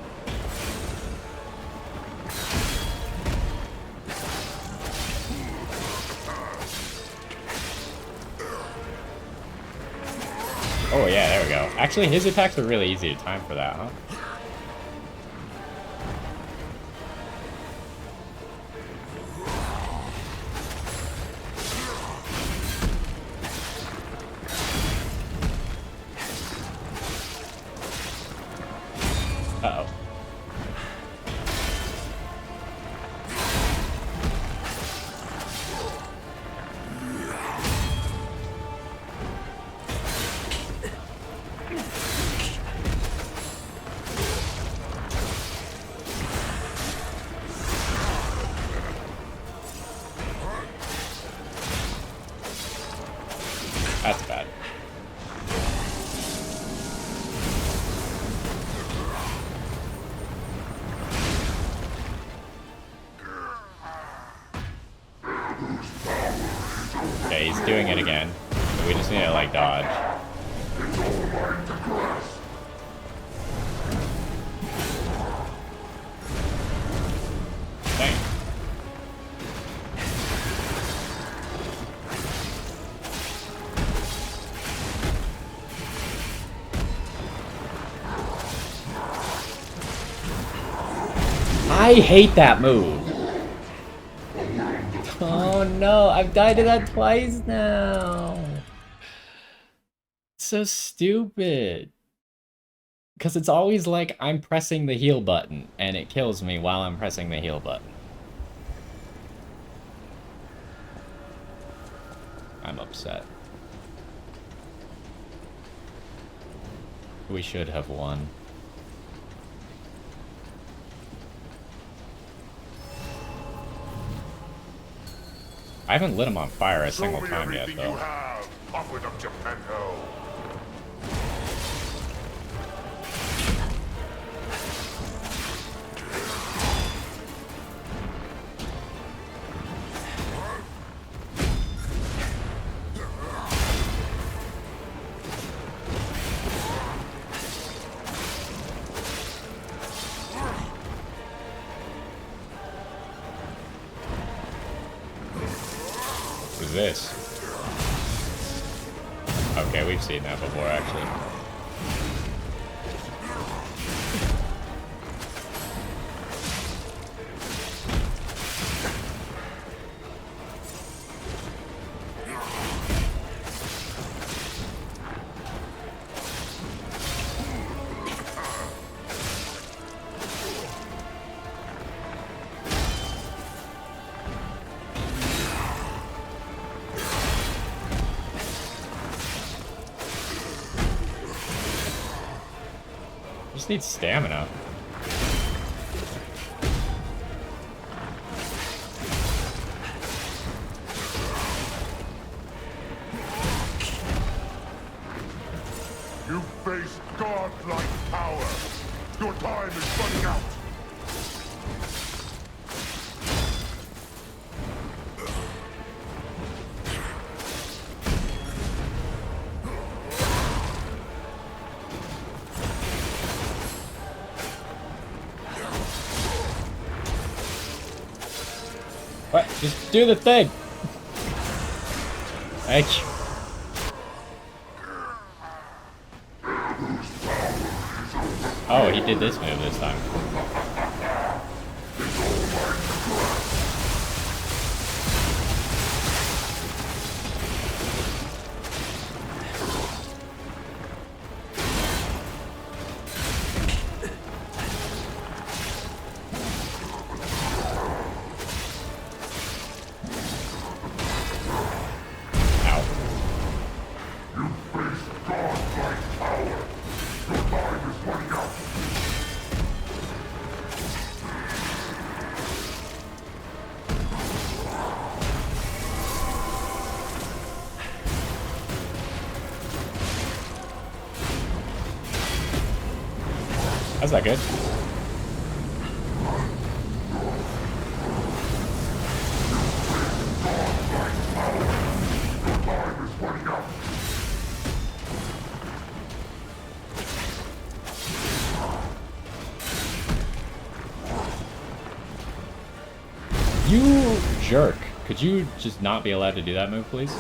Oh yeah, there we go. Actually, his attacks are really easy to time for that, huh? Uh-oh. That's bad. Okay, he's doing it again. So we just need to, like, dodge. Dang. I hate that move. Oh no, I've died to that twice now. So stupid. Because it's always like I'm pressing the heal button, and it kills me while I'm pressing the heal button. I'm upset. We should have won. I haven't lit him on fire a single time yet, though. You have. Up with them, Geppetto. Who's this? Okay, we've seen that before, actually. Just need stamina. You face godlike power. Your time is running out. What? Just do the thing! Thank you. Oh, he did this move this time. That's not good. You jerk. Could you just not be allowed to do that move, please?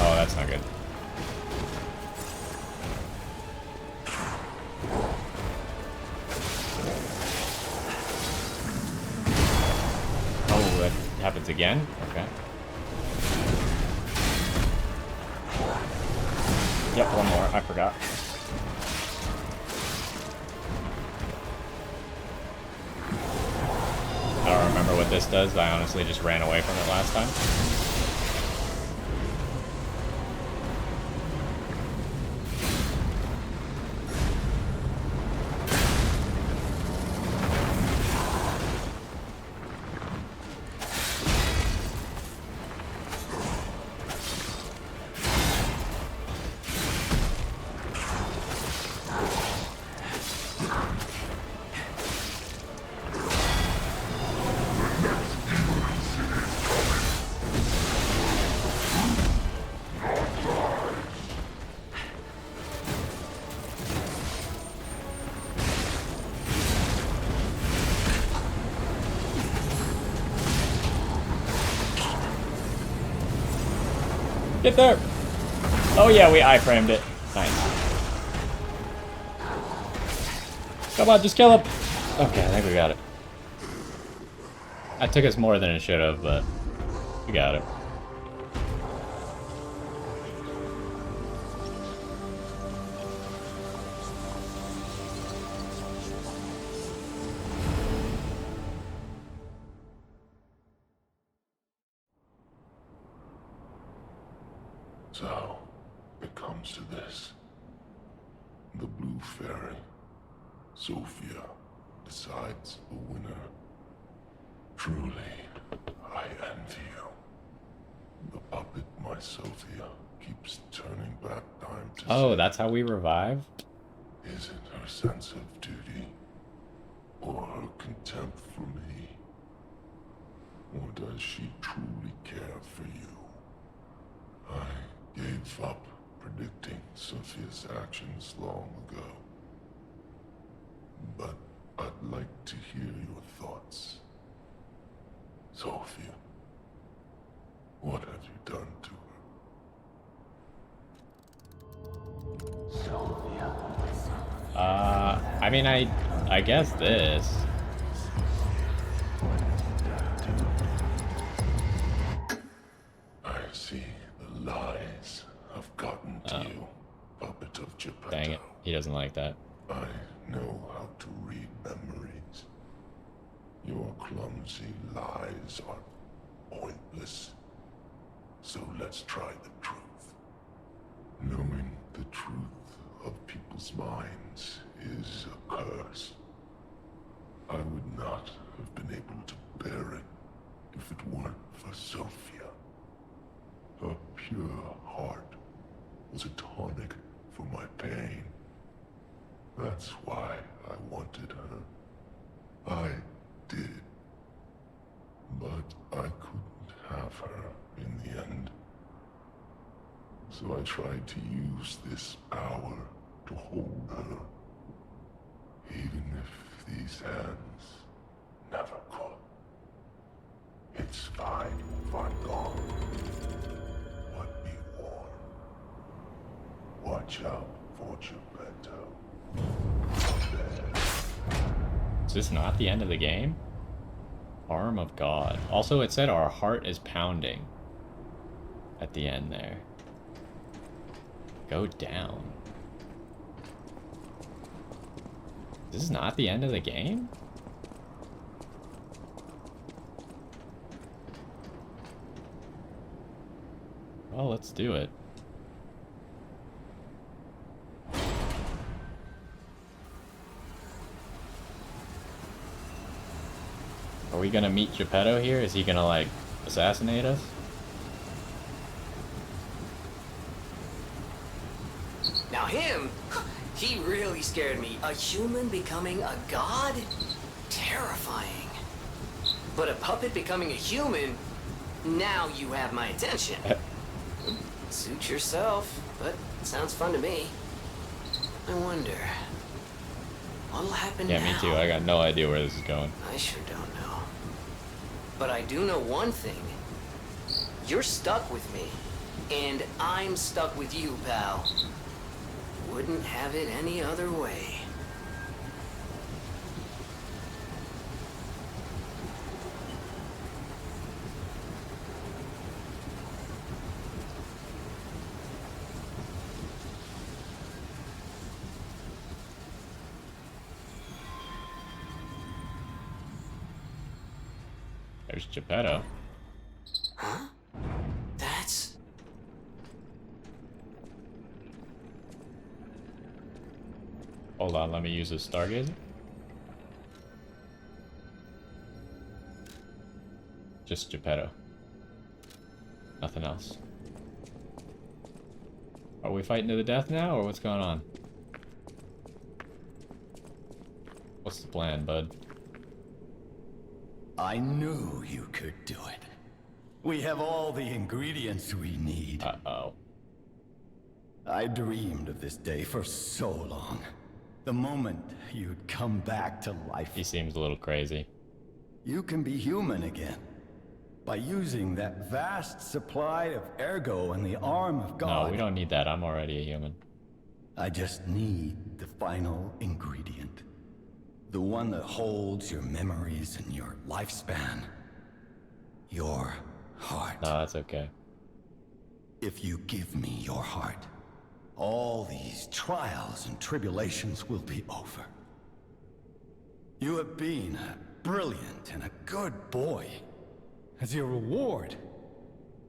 Oh, that's not good. Oh, that happens again? Okay. Yep, one more. I forgot. I don't remember what this does. I honestly just ran away from it last time. Get there! Oh yeah, we iframed it. Nice. Come on, just kill him! Okay, I think we got it. That took us more than it should have, but we got it. So, it comes to this. The Blue Fairy, Sophia, decides the winner. Truly, I envy you. The puppet, my Sophia, keeps turning back time to Oh, say, that's how we revive? is it her sense of duty, or her contempt for me? Or does she truly care for you? I gave up predicting Sophia's actions long ago. But I'd like to hear your thoughts. Sophia, what have you done to her? Sophia. I mean, I guess this. I see the lies have gotten to you, puppet of Geppetto. Dang it, he doesn't like that. I know how to read memories. Your clumsy lies are pointless. So let's try the truth. Knowing the truth of people's minds is a curse. I would not have been able to bear it if it weren't for Sophia. Her pure heart was a tonic for my pain. That's why I wanted her. I did. But I couldn't have her in the end. So I tried to use this power to hold her. Even if these hands never could. It's fine if I'm gone. But be warned. Watch out for Geppetto. Is this not the end of the game? Arm of God. Also, it said our heart is pounding at the end there. Go down. This is not the end of the game? Well, let's do it. Are we gonna meet Geppetto here? Is he gonna, like, assassinate us? Now him, he really scared me. A human becoming a god? Terrifying. But a puppet becoming a human? Now you have my attention. Suit yourself, but it sounds fun to me. I wonder, what'll happen now? Yeah, me too. I got no idea where this is going. I sure don't know. But I do know one thing. You're stuck with me. And I'm stuck with you, pal. Wouldn't have it any other way. There's Geppetto. Huh? That's... Hold on, let me use this stargazer. Just Geppetto. Nothing else. Are we fighting to the death now, or what's going on? What's the plan, bud? I knew you could do it. We have all the ingredients we need. Uh-oh. I dreamed of this day for so long. The moment you'd come back to life. He seems a little crazy. You can be human again. By using that vast supply of ergo and the arm of God. No, we don't need that. I'm already a human. I just need the final ingredient. The one that holds your memories and your lifespan. Your heart. No, that's okay. If you give me your heart, all these trials and tribulations will be over. You have been a brilliant and a good boy. As your reward,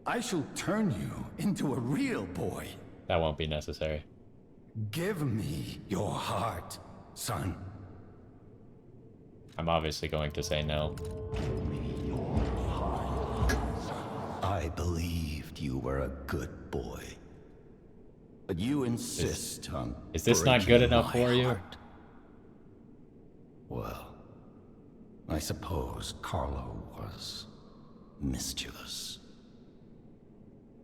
I shall turn you into a real boy. That won't be necessary. Give me your heart, son. I'm obviously going to say no. Give me your heart. I believed you were a good boy. But you insist on Is this not good breaking enough my for you? heart. Well, I suppose Carlo was mischievous.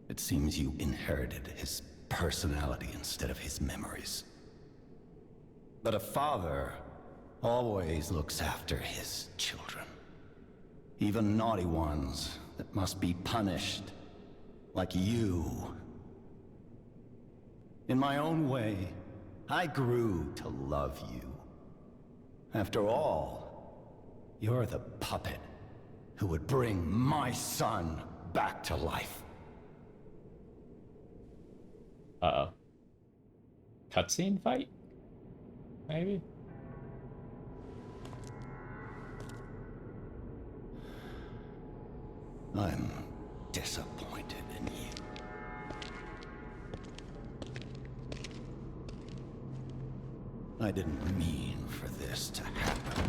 It seems you inherited his personality instead of his memories. But a father always looks after his children. Even naughty ones that must be punished, like you. In my own way, I grew to love you. After all, you're the puppet who would bring my son back to life. Uh-oh. Cutscene fight? Maybe? I'm disappointed in you. I didn't mean for this to happen.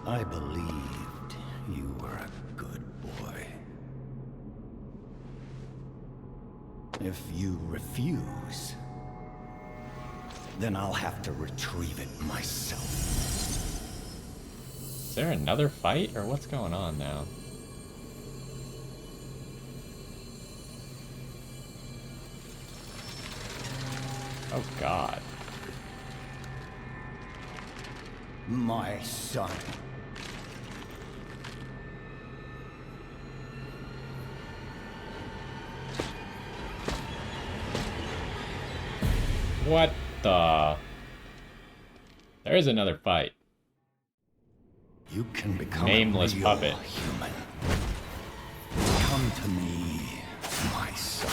I believed you were a good boy. If you refuse, then I'll have to retrieve it myself. Is there another fight, or what's going on now? Oh, God. My son. What the? There is another fight. You can become Nameless a real puppet. human. Come to me, my son.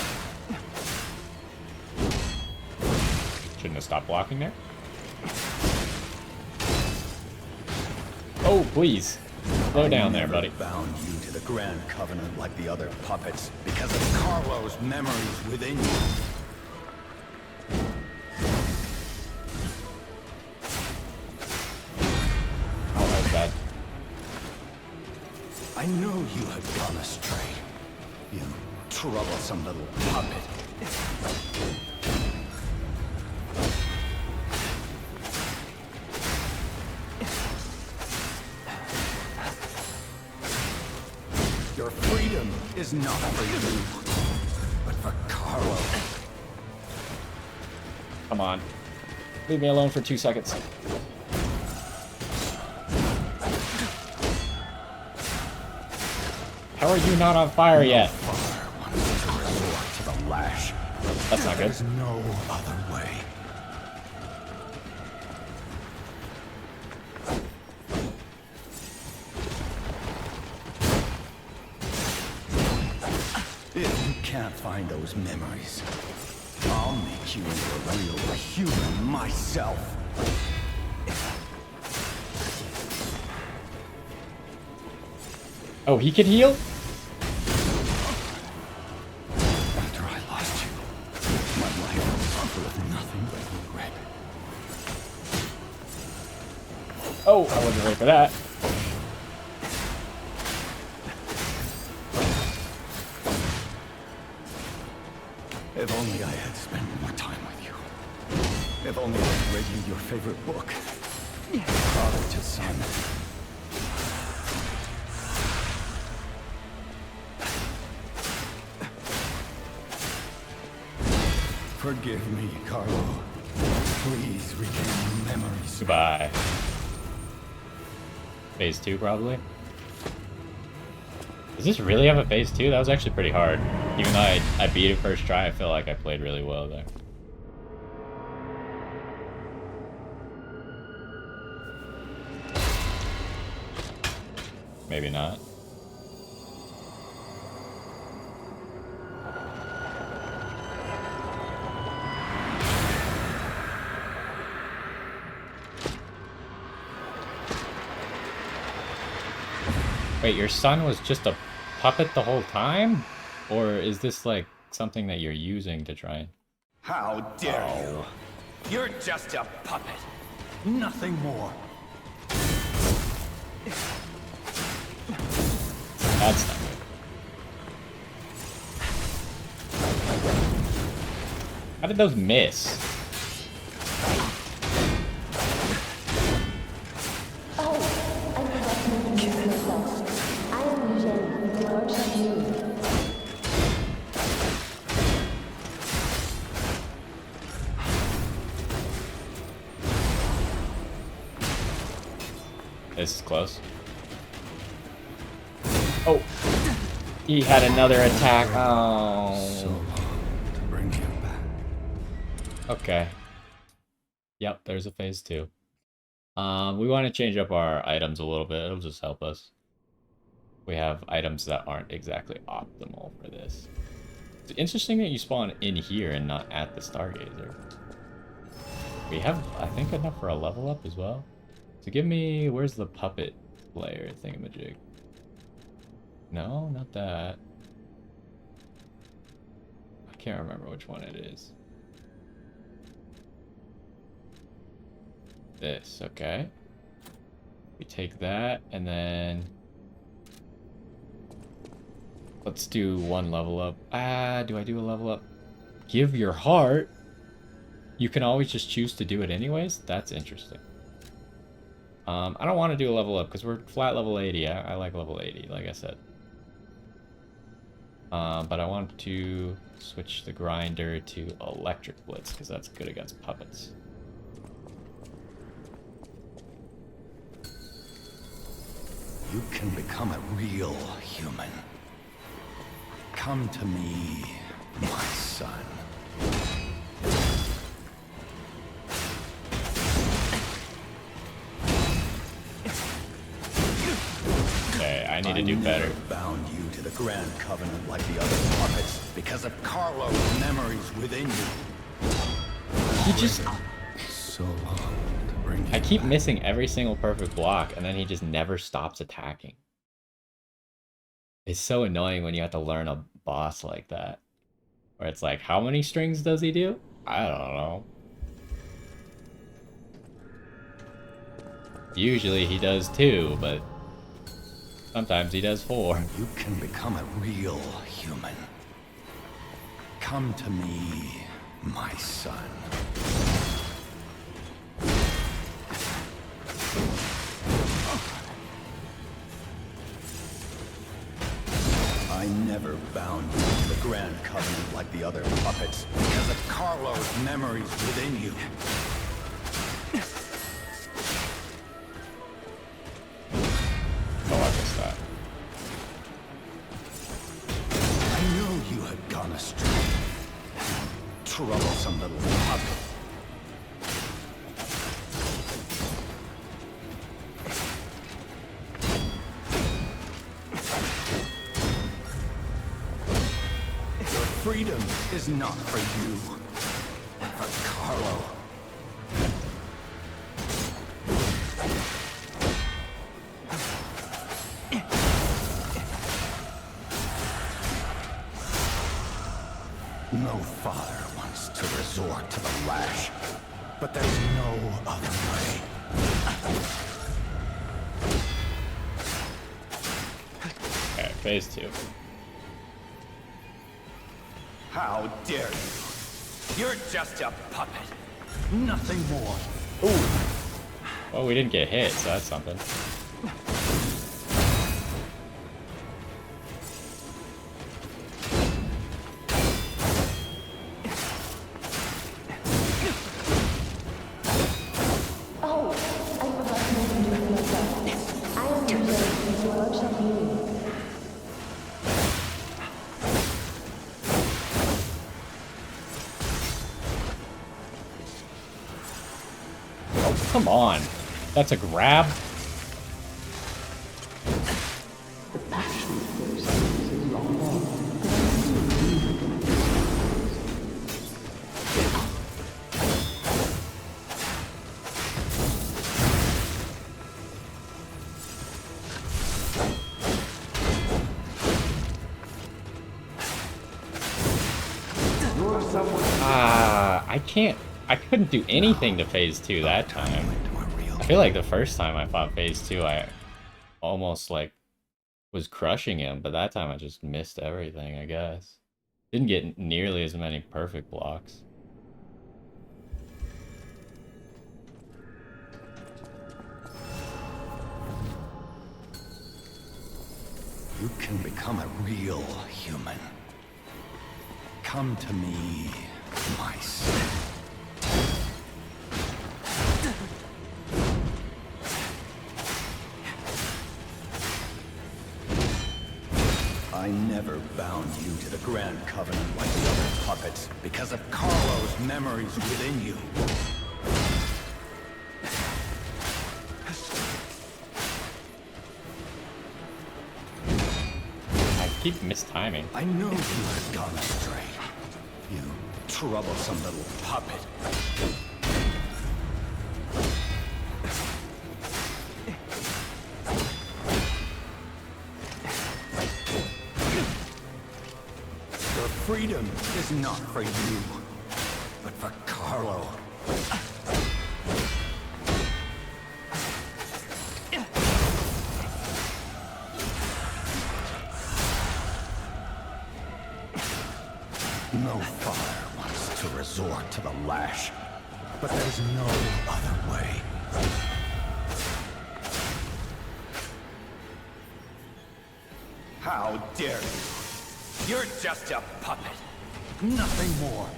Shouldn't have stopped blocking there. Oh, please. Slow down there, buddy. Bound you to the Grand Covenant like the other puppets because of Carlo's memories within you. Oh, that was bad. I knew you had gone astray. You troublesome little puppet. Your freedom is not for you, but for Carlo. Come on. Leave me alone for 2 seconds. How are you not on fire yet? Father wants to resort to the lash. That's not good. There's no other way. If you can't find those memories, I'll make you into a real human myself. Oh, he can heal? After I lost you, my life was full of nothing but regret. Oh, I wasn't ready for that. If only I had spent more time with you. If only I had read you your favorite book. Father to son. Forgive me, Carlo. Please regain your memories. Goodbye. phase 2 probably. Does this really have a phase 2? That was actually pretty hard. Even though I beat it first try, I feel like I played really well there. Maybe not. Wait, your son was just a puppet the whole time? Or is this like something that you're using to try and... How dare you? You're just a puppet. Nothing more. That's not good. How did those miss? This is close. Oh! He had another attack. Oh. So long to bring him back. Okay. Yep, there's a phase 2. We want to change up our items a little bit. It'll just help us. We have items that aren't exactly optimal for this. It's interesting that you spawn in here and not at the Stargazer. We have, I think, enough for a level up as well. So give me, where's the puppet layer thingamajig? No, not that. I can't remember which one it is. This, okay. We take that, and then... let's do one level up. Do I do a level up? Give your heart? You can always just choose to do it anyways? That's interesting. I don't want to do a level up because we're flat level 80. I like level 80, like I said. But I want to switch the grinder to electric blitz because that's good against puppets. You can become a real human. Come to me, my son. Okay, I need to do better. Bound you to the Grand Covenant like the other puppets because of Carlo's memories within you. He just... So long to bring I him keep back. missing every single perfect block, and then he just never stops attacking. It's so annoying when you have to learn a boss like that. Where it's like, how many strings does he do? I don't know. Usually he does 2, but sometimes he does 4. You can become a real human. Come to me, my son. I never bound you to the Grand Covenant like the other puppets because of Carlo's memories within you. Oh, I missed that. I knew you had gone astray. Troublesome little puppet. Freedom is not for you, but for Carlo. No father wants to resort to the lash, but there's no other way. Okay, phase 2. How dare you? You're just a puppet. Nothing more. Well, we didn't get hit, so that's something. Oh, I forgot to introduce myself. I am Come on. That's a grab? The passion for things is long. I couldn't do anything to phase 2 that time. I feel like the first time I fought phase 2, I almost, like, was crushing him, but that time I just missed everything, I guess. Didn't get nearly as many perfect blocks. You can become a real human. Come to me, my son. I never bound you to the Grand Covenant like the other puppets because of Carlo's memories within you. I keep mistiming. I knew you had gone astray. You troublesome little puppet. Your freedom is not for you, but for Carlo. No father wants to resort to the lash, but there's no other way. How dare you? You're just a puppet. Nothing more.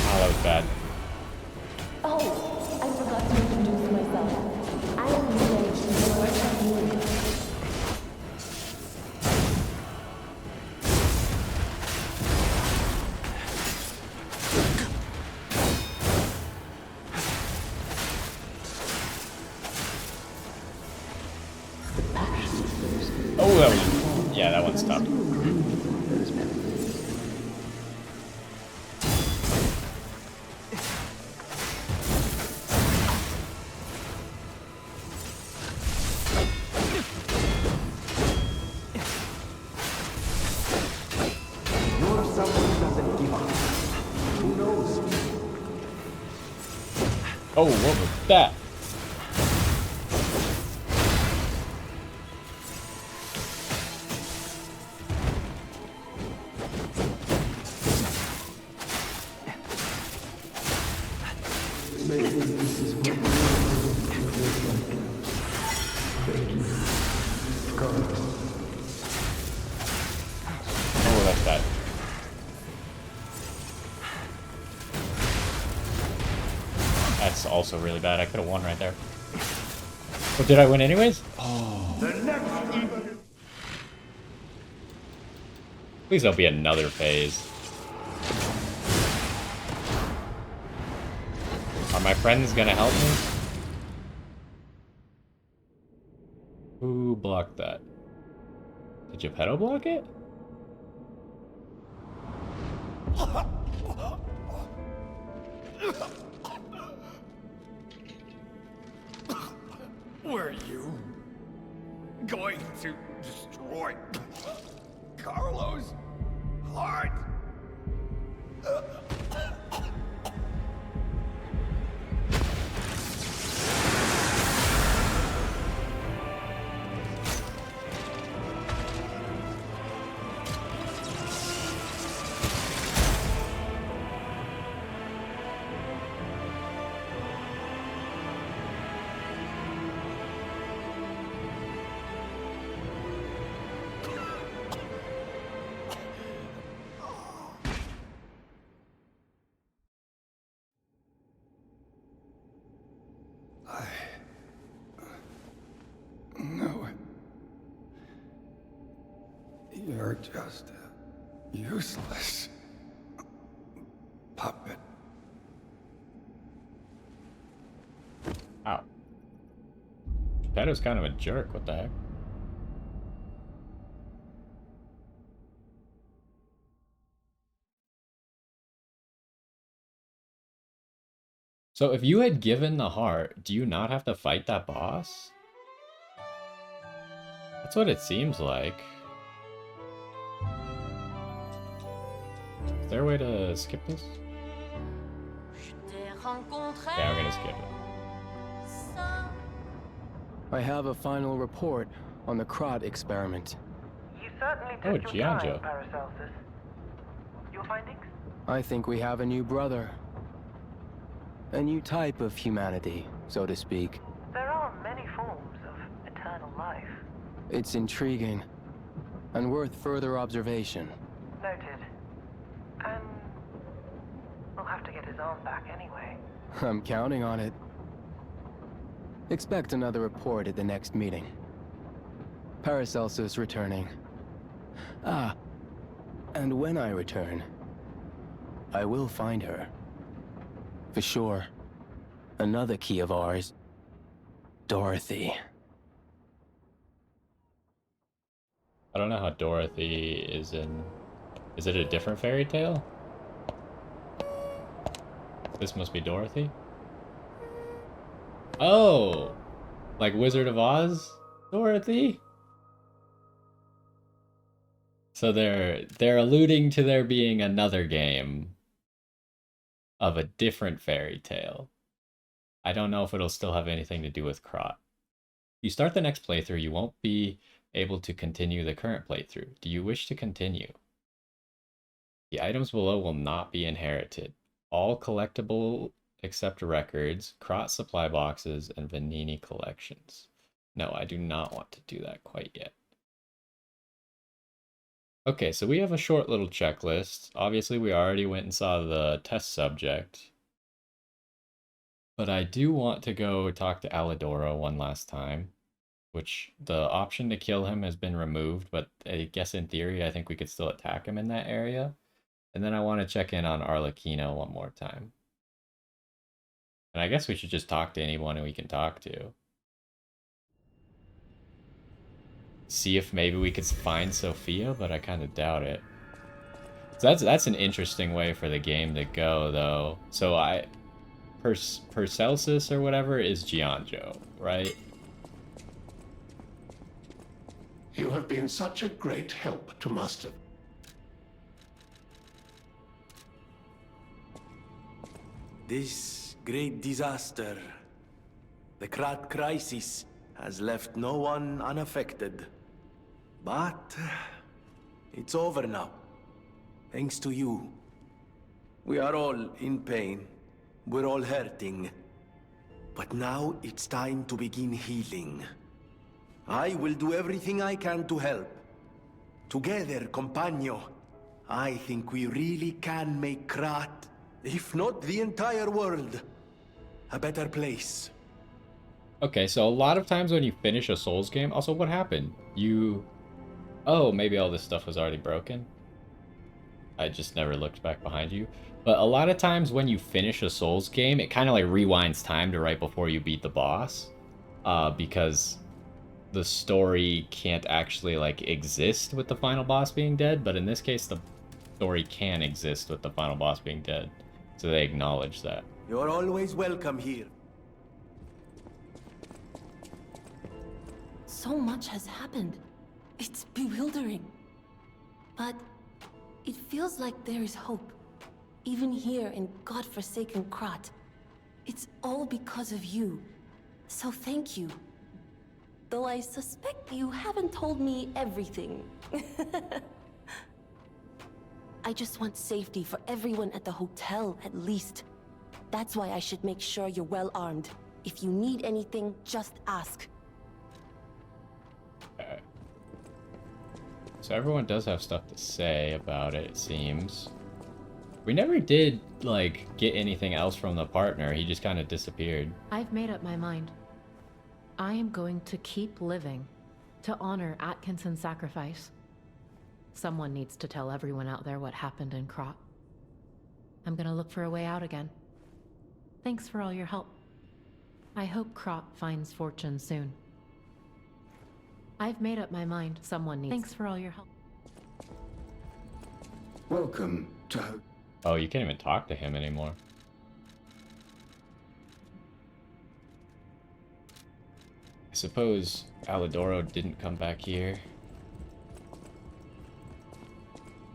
That was bad. Oh, I forgot to introduce myself. I am engaged to the work of you. Oh, that was... Yeah, that one's tough. Oh, what was that? Oh, that's bad. That's also really bad. I could have won right there. But did I win anyways? Oh. Please don't be another phase. Are my friends gonna help me? Who blocked that? Did Geppetto block it? Were you going to destroy Carlo's heart? You're just a useless puppet. Ow. Geppetto's kind of a jerk, what the heck? So if you had given the heart, do you not have to fight that boss? That's what it seems like. Is there a way to skip this? Yeah, I'm gonna skip it. I have a final report on the Krot experiment. You certainly Oh, took your time, Gianjo. Paracelsus. Your findings? I think we have a new brother. A new type of humanity, so to speak. There are many forms of eternal life. It's intriguing and worth further observation. Noted. And we'll have to get his arm back anyway. I'm counting on it. Expect another report at the next meeting. Paracelsus returning. Ah, and when I return, I will find her. For sure. Another key of ours. Dorothy. I don't know how Dorothy is in... Is it a different fairy tale? This must be Dorothy? Oh! Like Wizard of Oz? Dorothy? So they're alluding to there being another game of a different fairy tale. I don't know if it'll still have anything to do with Krot. You start the next playthrough, you won't be able to continue the current playthrough. Do you wish to continue? The items below will not be inherited. All collectible except records, Krot supply boxes, and Vanini collections. No, I do not want to do that quite yet. Okay, so we have a short little checklist. Obviously, we already went and saw the test subject. But I do want to go talk to Alidoro one last time, which the option to kill him has been removed, but I guess in theory, I think we could still attack him in that area. And then I want to check in on Arlecchino one more time. And I guess we should just talk to anyone we can talk to. See if maybe we could find Sophia, but I kind of doubt it. So that's an interesting way for the game to go, though. So Paracelsus or whatever is Gianjo, right? You have been such a great help to Master. This great disaster, the Krat crisis, has left no one unaffected. But it's over now, thanks to you. We are all in pain. We're all hurting. But now it's time to begin healing. I will do everything I can to help. Together, compagno, I think we really can make Krat, if not the entire world, a better place. Okay, so a lot of times when you finish a Souls game, also what happened? Oh, maybe all this stuff was already broken? I just never looked back behind you. But a lot of times when you finish a Souls game, it kind of like rewinds time to right before you beat the boss. Because the story can't actually like exist with the final boss being dead, but in this case the story can exist with the final boss being dead. So they acknowledge that. You're always welcome here. So much has happened. It's bewildering. But it feels like there is hope. Even here in godforsaken Krat. It's all because of you. So thank you. Though I suspect you haven't told me everything. I just want safety for everyone at the hotel, at least. That's why I should make sure you're well armed. If you need anything, just ask. Okay. So everyone does have stuff to say about it, it seems. We never did, like, get anything else from the partner. He just kind of disappeared. I've made up my mind. I am going to keep living to honor Atkinson's sacrifice. Someone needs to tell everyone out there what happened in Krot. I'm gonna look for a way out again. Thanks for all your help. I hope Krot finds fortune soon. I've made up my mind. Someone needs... Thanks for all your help. Welcome to... Oh, you can't even talk to him anymore. I suppose Alidoro didn't come back here.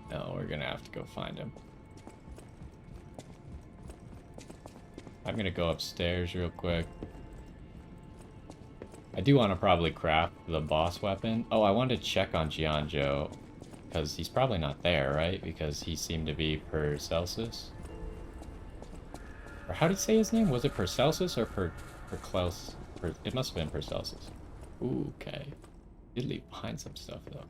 No, we're gonna have to go find him. I'm gonna go upstairs real quick. I do want to probably craft the boss weapon. Oh, I wanted to check on Gianjo, because he's probably not there, right? Because he seemed to be Percelsus. Or how did he say his name? Was it Percelsus or Perclaus? It must have been Percelsus. Ooh, okay. Did leave behind some stuff, though.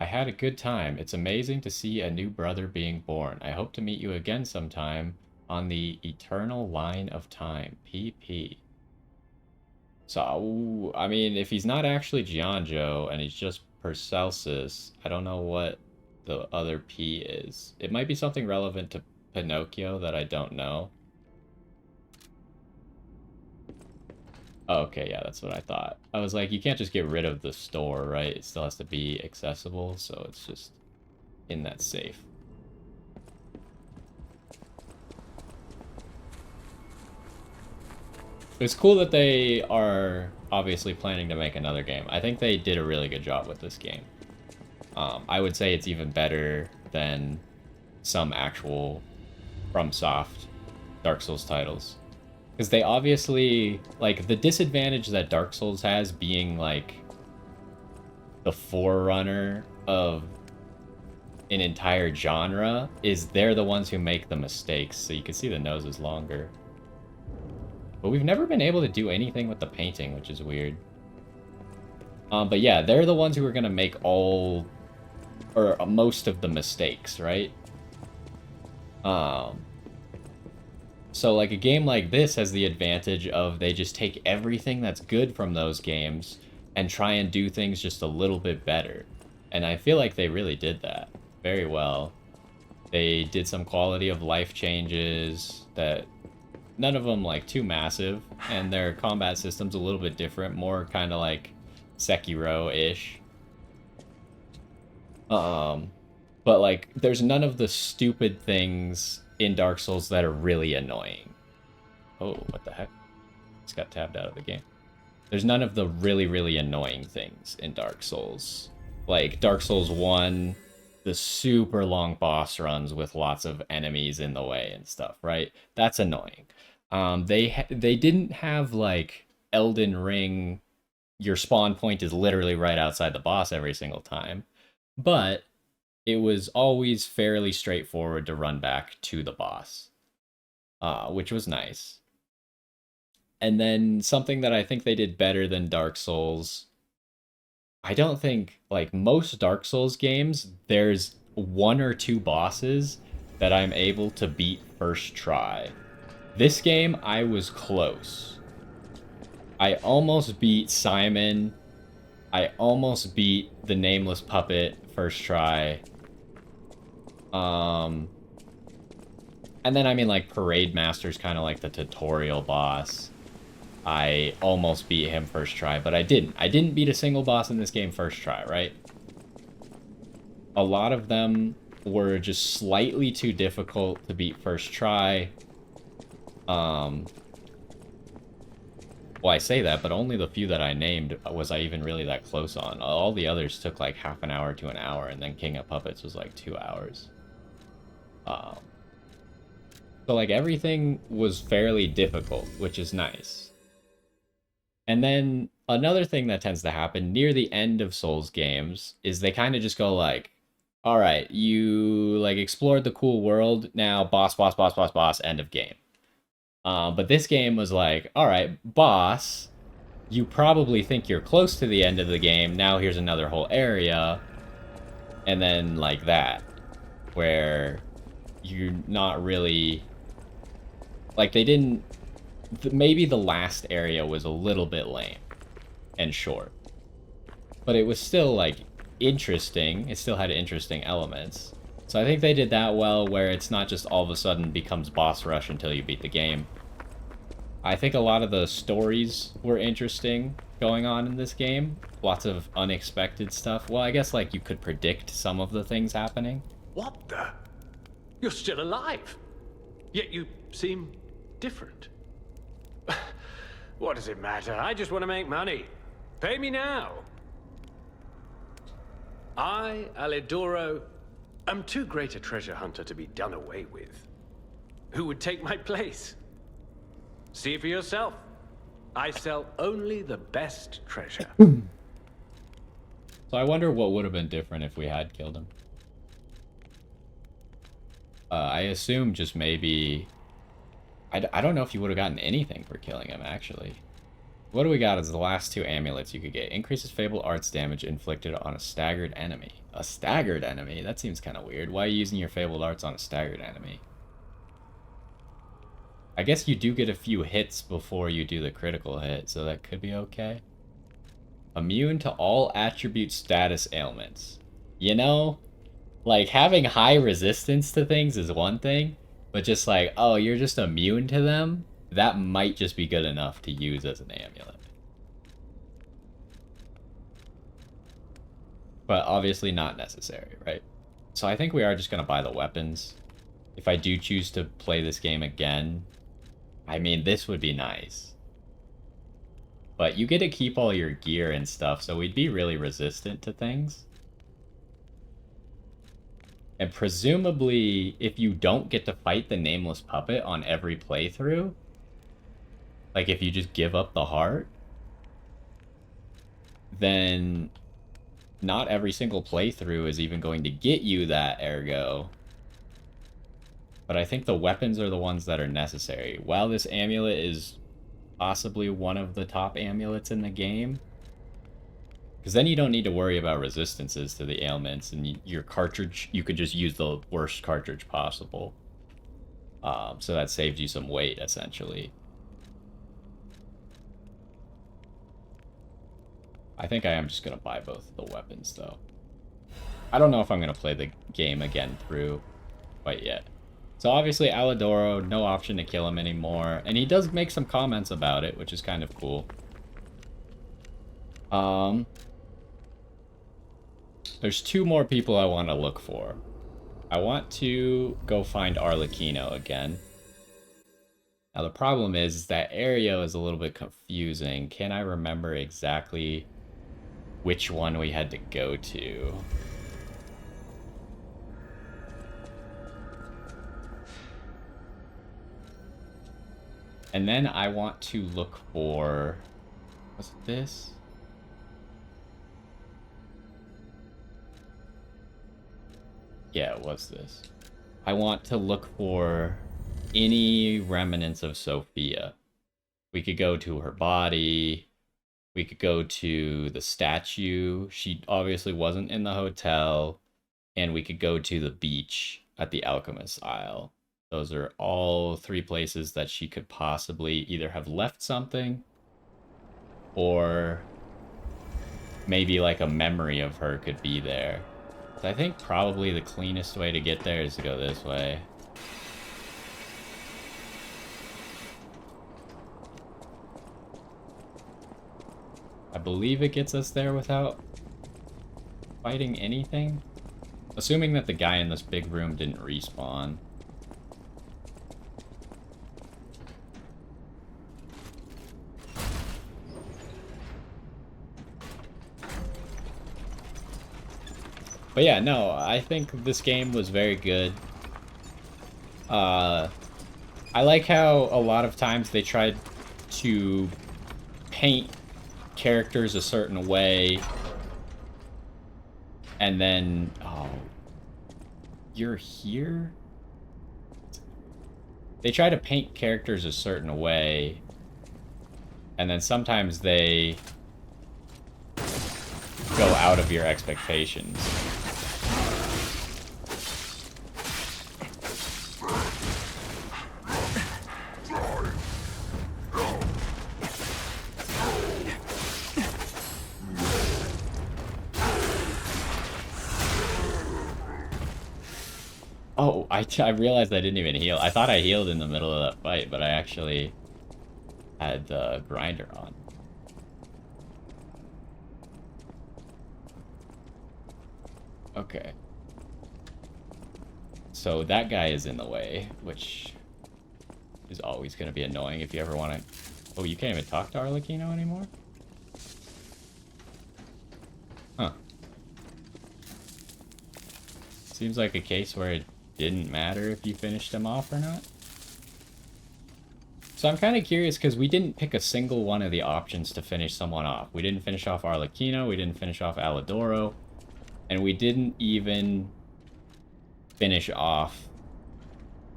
I had a good time. It's amazing to see a new brother being born. I hope to meet you again sometime on the eternal line of time. PP. So, I mean, if he's not actually Gianjo and he's just Percelsus, I don't know what the other P is. It might be something relevant to Pinocchio that I don't know. Oh, okay, yeah, that's what I thought. I was like, you can't just get rid of the store, right? It still has to be accessible, so it's just in that safe. It's cool that they are obviously planning to make another game. I think they did a really good job with this game. I would say it's even better than some actual FromSoft Dark Souls titles. Because they obviously, like, the disadvantage that Dark Souls has being, like, the forerunner of an entire genre is they're the ones who make the mistakes. So you can see the nose is longer. But we've never been able to do anything with the painting, which is weird. But yeah, they're the ones who are going to make all, or most of the mistakes, right? So like a game like this has the advantage of they just take everything that's good from those games and try and do things just a little bit better. And I feel like they really did that very well. They did some quality of life changes that none of them like too massive, and their combat system's a little bit different, more kind of like Sekiro-ish. But like there's none of the stupid things in Dark Souls that are really annoying. Oh, what the heck? Just got tabbed out of the game. There's none of the really, really annoying things in Dark Souls. Like Dark Souls 1, the super long boss runs with lots of enemies in the way and stuff, right? That's annoying. They didn't have like Elden Ring, your spawn point is literally right outside the boss every single time. But it was always fairly straightforward to run back to the boss, which was nice. And then something that I think they did better than Dark Souls, I don't think, like most Dark Souls games, there's one or two bosses that I'm able to beat first try. This game, I was close. I almost beat Simon. I almost beat the Nameless puppet first try. And then, I mean, like, Parade Master's kind of like the tutorial boss. I almost beat him first try, but I didn't. I didn't beat a single boss in this game first try, right? A lot of them were just slightly too difficult to beat first try. Well, I say that, but only the few that I named was I even really that close on. All the others took like half an hour to an hour, and then King of Puppets was like 2 hours. So like everything was fairly difficult, which is nice. And then another thing that tends to happen near the end of Souls games is they kind of just go like, all right, you like explored the cool world, now boss, boss, boss, boss, boss, end of game. But this game was like, all right, boss, you probably think you're close to the end of the game, now here's another whole area, and then like that, where you're not really, like they didn't, maybe the last area was a little bit lame. and short. But it was still, like, interesting. It still had interesting elements. So I think they did that well, where it's not just all of a sudden becomes boss rush until you beat the game. I think a lot of the stories were interesting going on in this game. Lots of unexpected stuff. Well, I guess, like, you could predict some of the things happening. What the? You're still alive. Yet you seem different. What does it matter? I just want to make money. Pay me now. I, Alidoro, am too great a treasure hunter to be done away with. Who would take my place? See for yourself. I sell only the best treasure. So I wonder what would have been different if we had killed him. I assume just maybe... I don't know if you would have gotten anything for killing him, actually. What do we got as the last 2 amulets you could get? Increases Fabled Arts damage inflicted on a staggered enemy. A staggered enemy? That seems kind of weird. Why are you using your Fabled Arts on a staggered enemy? I guess you do get a few hits before you do the critical hit, so that could be okay. Immune to all attribute status ailments. You know, like, having high resistance to things is one thing, but just like, oh, you're just immune to them? That might just be good enough to use as an amulet. But obviously not necessary, right? So I think we are just going to buy the weapons. If I do choose to play this game again, I mean, this would be nice. But you get to keep all your gear and stuff, so we'd be really resistant to things. And presumably, if you don't get to fight the Nameless Puppet on every playthrough, like if you just give up the heart, then not every single playthrough is even going to get you that ergo. But I think the weapons are the ones that are necessary. While this amulet is possibly one of the top amulets in the game, because then you don't need to worry about resistances to the ailments, and your cartridge, you could just use the worst cartridge possible. So that saves you some weight, essentially. I think I am just going to buy both the weapons, though. I don't know if I'm going to play the game again through quite yet. So obviously, Alidoro, no option to kill him anymore. And he does make some comments about it, which is kind of cool. There's 2 more people I want to look for. I want to go find Arlecchino again. Now the problem is that area is a little bit confusing. Can I remember exactly which one we had to go to? And then I want to look for... Was it this? Yeah, it was this. I want to look for any remnants of Sophia. We could go to her body. We could go to the statue. She obviously wasn't in the hotel. And we could go to the beach at the Alchemist's Isle. Those are all 3 places that she could possibly either have left something, or maybe like a memory of her could be there. So I think probably the cleanest way to get there is to go this way. I believe it gets us there without fighting anything. Assuming that the guy in this big room didn't respawn. But yeah, no, I think this game was very good. I like how a lot of times they tried to paint characters a certain way. And then... Oh. You're here? They try to paint characters a certain way. And then sometimes they go out of your expectations. Oh, I realized I didn't even heal. I thought I healed in the middle of that fight, but I actually had the grinder on. Okay. So that guy is in the way, which is always going to be annoying if you ever want to... Oh, you can't even talk to Arlecchino anymore? Huh. Seems like a case where it didn't matter if you finished him off or not. So I'm kind of curious because we didn't pick a single one of the options to finish someone off. We didn't finish off Arlecchino, we didn't finish off Alidoro, and we didn't even finish off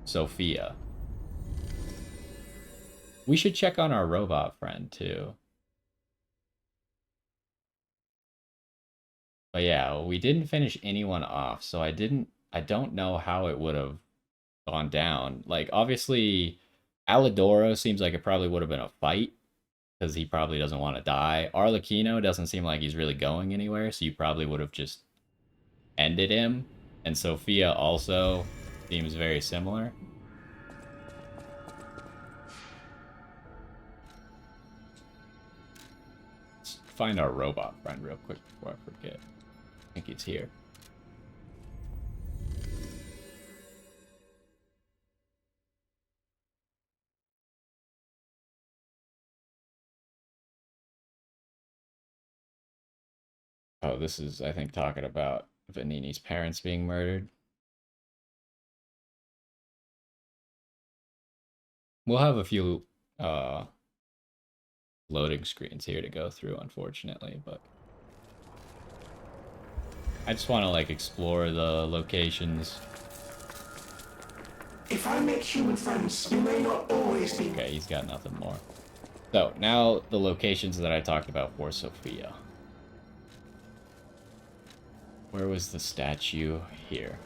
Sophia. We should check on our robot friend too. But yeah, we didn't finish anyone off, so I don't know how it would have gone down. Like, obviously, Alidoro seems like it probably would have been a fight, because he probably doesn't want to die. Arlecchino doesn't seem like he's really going anywhere, so you probably would have just ended him. And Sophia also seems very similar. Let's find our robot friend real quick before I forget. I think he's here. Oh, this is, I think, talking about Vanini's parents being murdered. We'll have a few loading screens here to go through, unfortunately, but I just want to, like, explore the locations. If I make human friends, you may not always be... Okay, he's got nothing more. So, now the locations that I talked about for Sophia. Where was the statue? Here.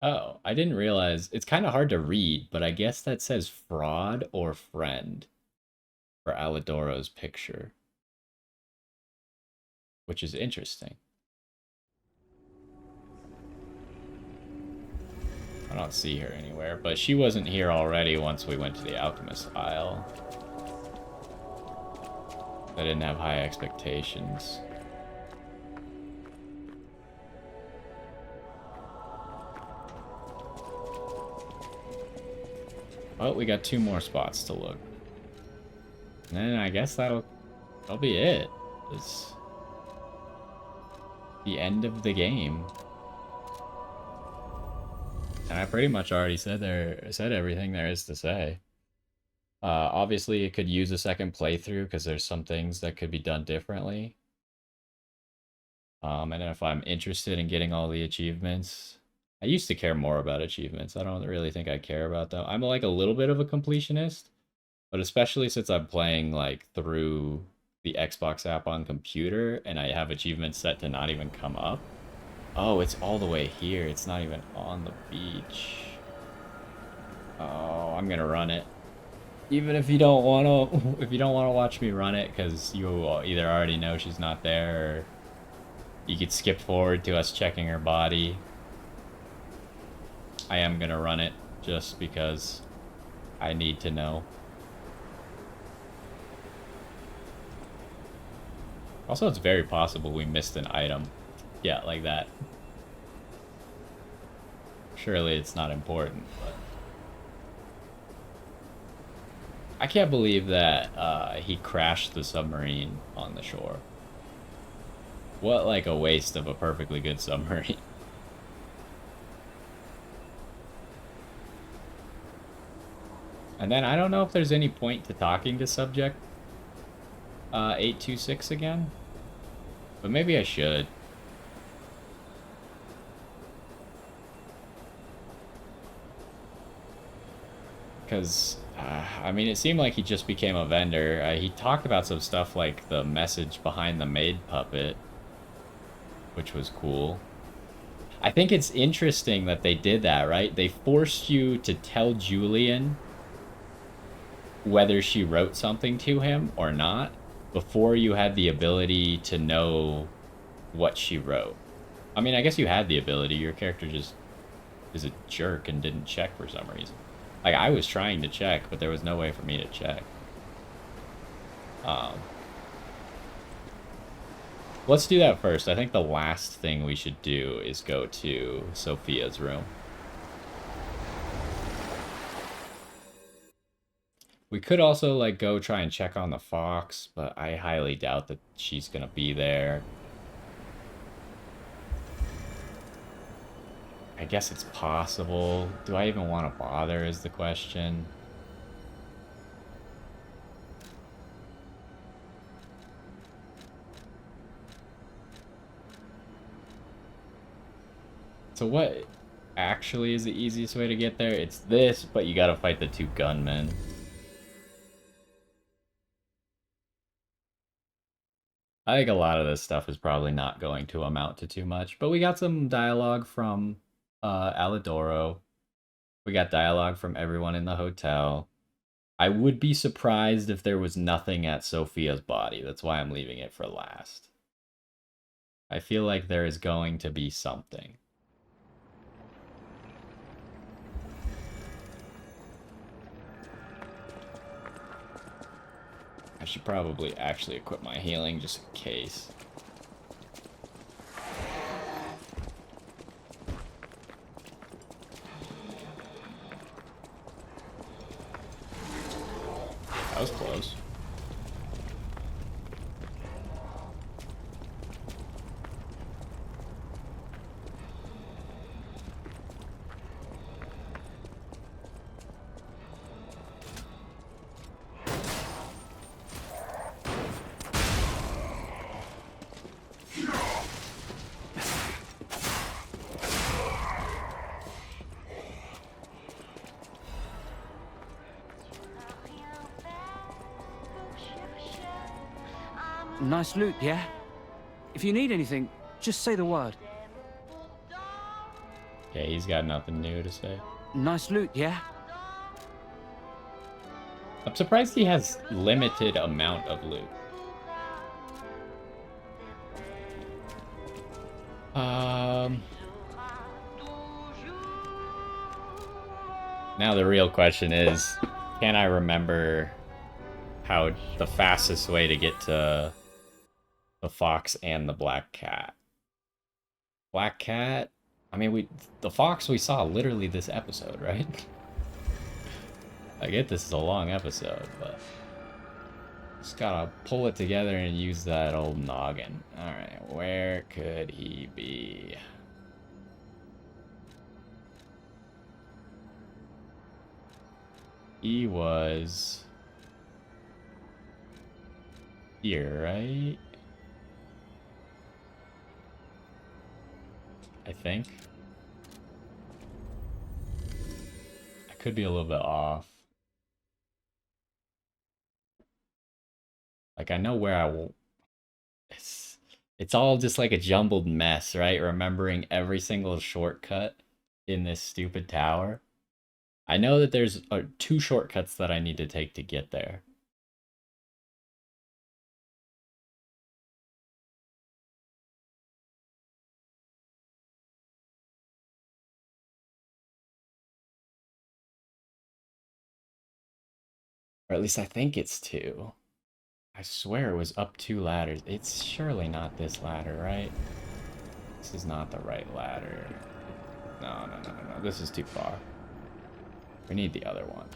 Oh, I didn't realize. It's kind of hard to read, but I guess that says fraud or friend for Alidoro's picture, which is interesting. I don't see her anywhere, but she wasn't here already once we went to the Alchemist Isle. I didn't have high expectations. Well, we got 2 more spots to look. And then I guess that'll be it. It's the end of the game. And I pretty much already said everything there is to say. Obviously, it could use a second playthrough because there's some things that could be done differently. And if I'm interested in getting all the achievements, I used to care more about achievements. I don't really think I care about them. I'm like a little bit of a completionist, but especially since I'm playing like through the Xbox app on computer and I have achievements set to not even come up. Oh, it's all the way here. It's not even on the beach. Oh, I'm gonna run it. Even if you don't want to watch me run it, because you either already know she's not there, or you could skip forward to us checking her body. I am gonna run it just because I need to know. Also, it's very possible we missed an item. Yeah, like that. Surely it's not important, but I can't believe that he crashed the submarine on the shore. What, like, a waste of a perfectly good submarine. And then I don't know if there's any point to talking to Subject 826 again, but maybe I should. Because, I mean, it seemed like he just became a vendor. He talked about some stuff like the message behind the maid puppet, which was cool. I think it's interesting that they did that, right? They forced you to tell Julian whether she wrote something to him or not before you had the ability to know what she wrote. I mean, I guess you had the ability. Your character just is a jerk and didn't check for some reason. Like, I was trying to check, but there was no way for me to check. Let's do that first. I think the last thing we should do is go to Sophia's room. We could also, like, go try and check on the fox, but I highly doubt that she's gonna be there. I guess it's possible. Do I even want to bother is the question. So what actually is the easiest way to get there? It's this, but you gotta fight the 2 gunmen. I think a lot of this stuff is probably not going to amount to too much, but we got some dialogue from Alidoro. We got dialogue from everyone in the hotel. I would be surprised if there was nothing at Sophia's body. That's why I'm leaving it for last. I feel like there is going to be something. I should probably actually equip my healing just in case. That was close. Nice loot, yeah? If you need anything, just say the word. Yeah, he's got nothing new to say. Nice loot, yeah? I'm surprised he has limited amount of loot. Now the real question is, can I remember how the fastest way to get to the fox and the black cat? Black cat? I mean, the fox we saw literally this episode, right? I get this is a long episode, but just gotta pull it together and use that old noggin. Alright, where could he be? He was here, right? I think. I could be a little bit off. Like, I know where I will. It's all just like a jumbled mess, right? Remembering every single shortcut in this stupid tower. I know that there's 2 shortcuts that I need to take to get there. Or at least I think it's 2. I swear it was up 2 ladders. It's surely not this ladder, right? This is not the right ladder. No. This is too far. We need the other one.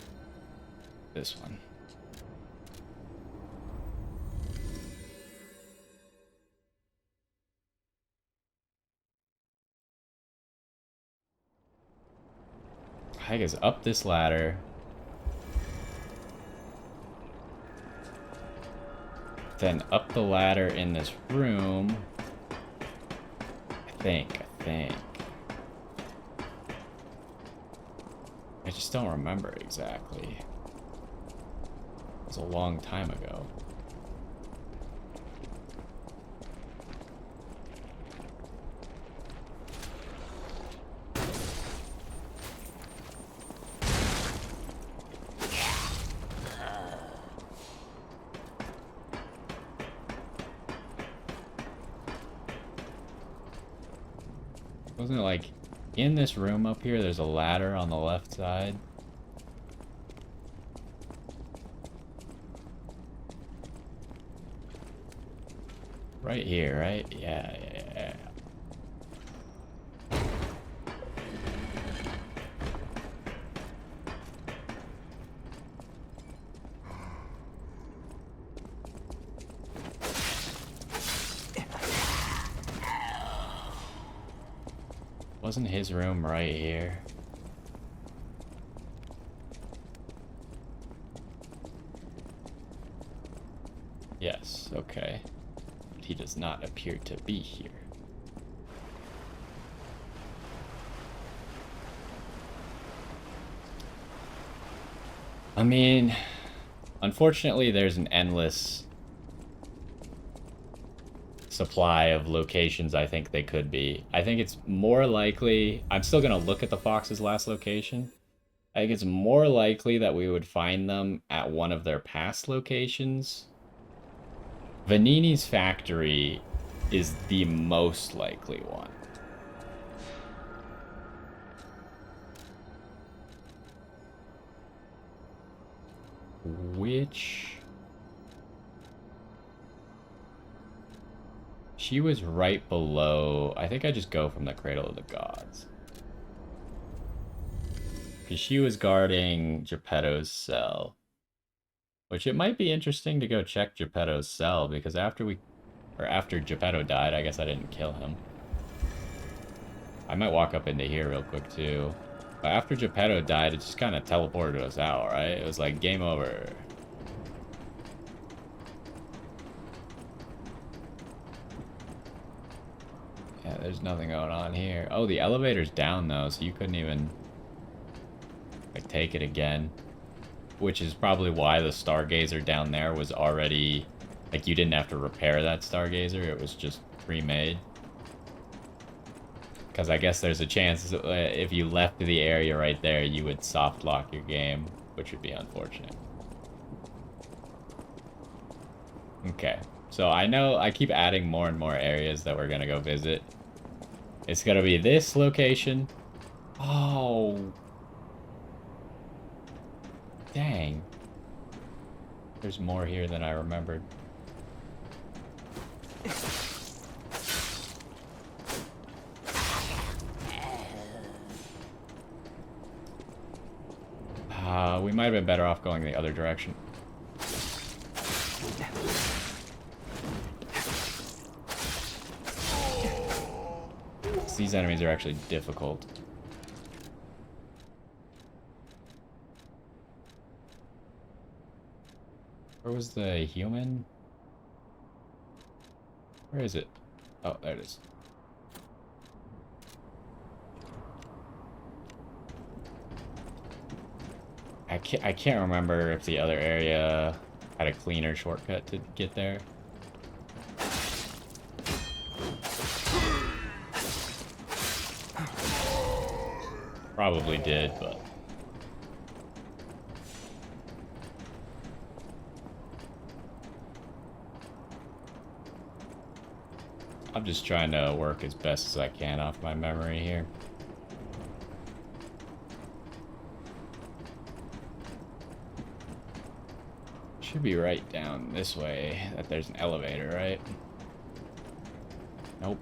This one. I guess up this ladder. Then up the ladder in this room. I think. I just don't remember exactly. It was a long time ago. Wasn't it like in this room up here, there's a ladder on the left side? Right here, right? Yeah. Wasn't his room right here? Yes, okay. But he does not appear to be here. I mean, unfortunately, there's an endless supply of locations I think they could be. I think it's more likely... I'm still going to look at the Fox's last location. I think it's more likely that we would find them at one of their past locations. Vanini's factory is the most likely one. Which... She was right below... I think I just go from the Cradle of the Gods. Because she was guarding Geppetto's cell. Which it might be interesting to go check Geppetto's cell, because after Geppetto died, I guess I didn't kill him. I might walk up into here real quick too. But after Geppetto died, it just kind of teleported us out, right? It was like, game over. Yeah, there's nothing going on here. Oh, the elevator's down though, so you couldn't even like take it again. Which is probably why the Stargazer down there was already... Like, you didn't have to repair that Stargazer, it was just pre-made. Because I guess there's a chance if you left the area right there, you would soft lock your game, which would be unfortunate. Okay, so I know I keep adding more and more areas that we're gonna go visit. It's gonna be this location. Oh... Dang. There's more here than I remembered. We might have been better off going the other direction. These enemies are actually difficult. Where was the human? Where is it? Oh, there it is. I can't remember if the other area had a cleaner shortcut to get there. Probably did, but... I'm just trying to work as best as I can off my memory here. Should be right down this way that there's an elevator, right? Nope.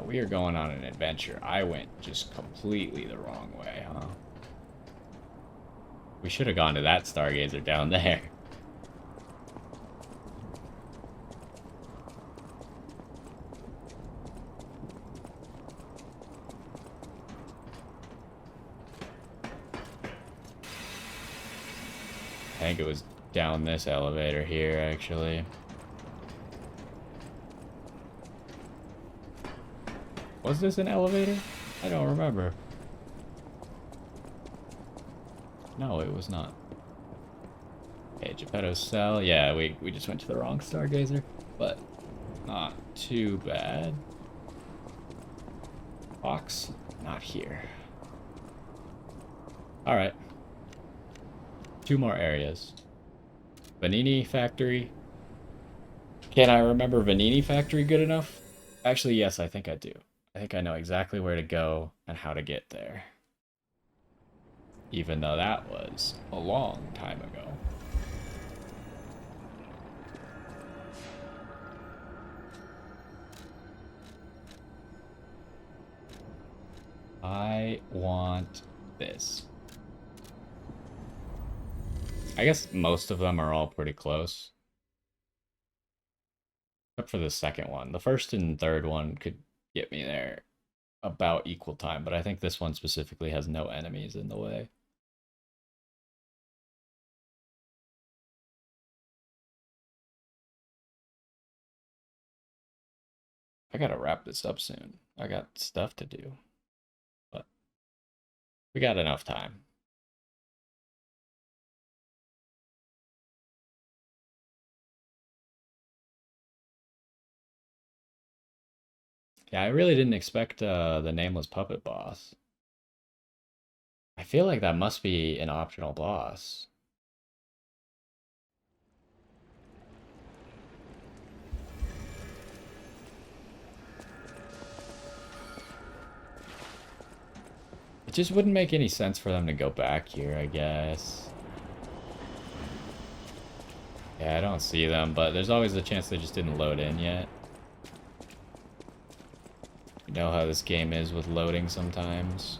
We are going on an adventure. I went just completely the wrong way, huh? We should have gone to that Stargazer down there. I think it was down this elevator here, actually. Was this an elevator? I don't remember. No, it was not. Okay, Geppetto's cell. Yeah, we just went to the wrong Stargazer, but not too bad. Fox, not here. Alright. 2 more areas. Vanini Factory. Can I remember Vanini Factory good enough? Actually, yes, I think I do. I think I know exactly where to go and how to get there. Even though that was a long time ago. I want this. I guess most of them are all pretty close. Except for the second one. The first and third one could get me there about equal time, but I think this one specifically has no enemies in the way. I gotta wrap this up soon. I got stuff to do. But we got enough time. Yeah, I really didn't expect the Nameless Puppet boss. I feel like that must be an optional boss. It just wouldn't make any sense for them to go back here, I guess. Yeah, I don't see them, but there's always a chance they just didn't load in yet. You know how this game is with loading sometimes.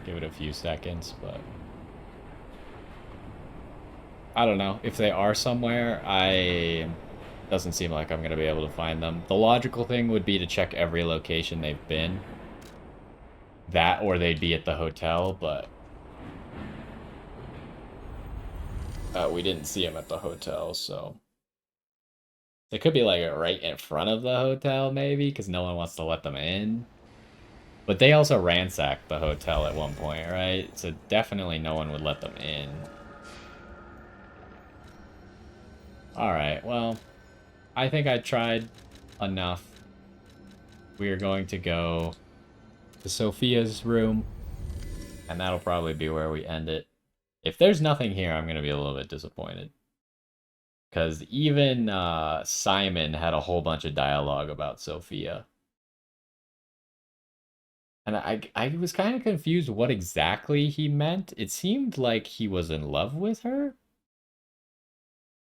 Give it a few seconds, but I don't know. If they are somewhere, doesn't seem like I'm going to be able to find them. The logical thing would be to check every location they've been. That or they'd be at the hotel, but we didn't see them at the hotel, so they could be like right in front of the hotel maybe because no one wants to let them in. But they also ransacked the hotel at one point, right? So definitely no one would let them in. Alright, well, I think I tried enough. We are going to go to Sophia's room, and that'll probably be where we end it. If there's nothing here, I'm going to be a little bit disappointed. Because even Simon had a whole bunch of dialogue about Sophia. And I was kind of confused what exactly he meant. It seemed like he was in love with her,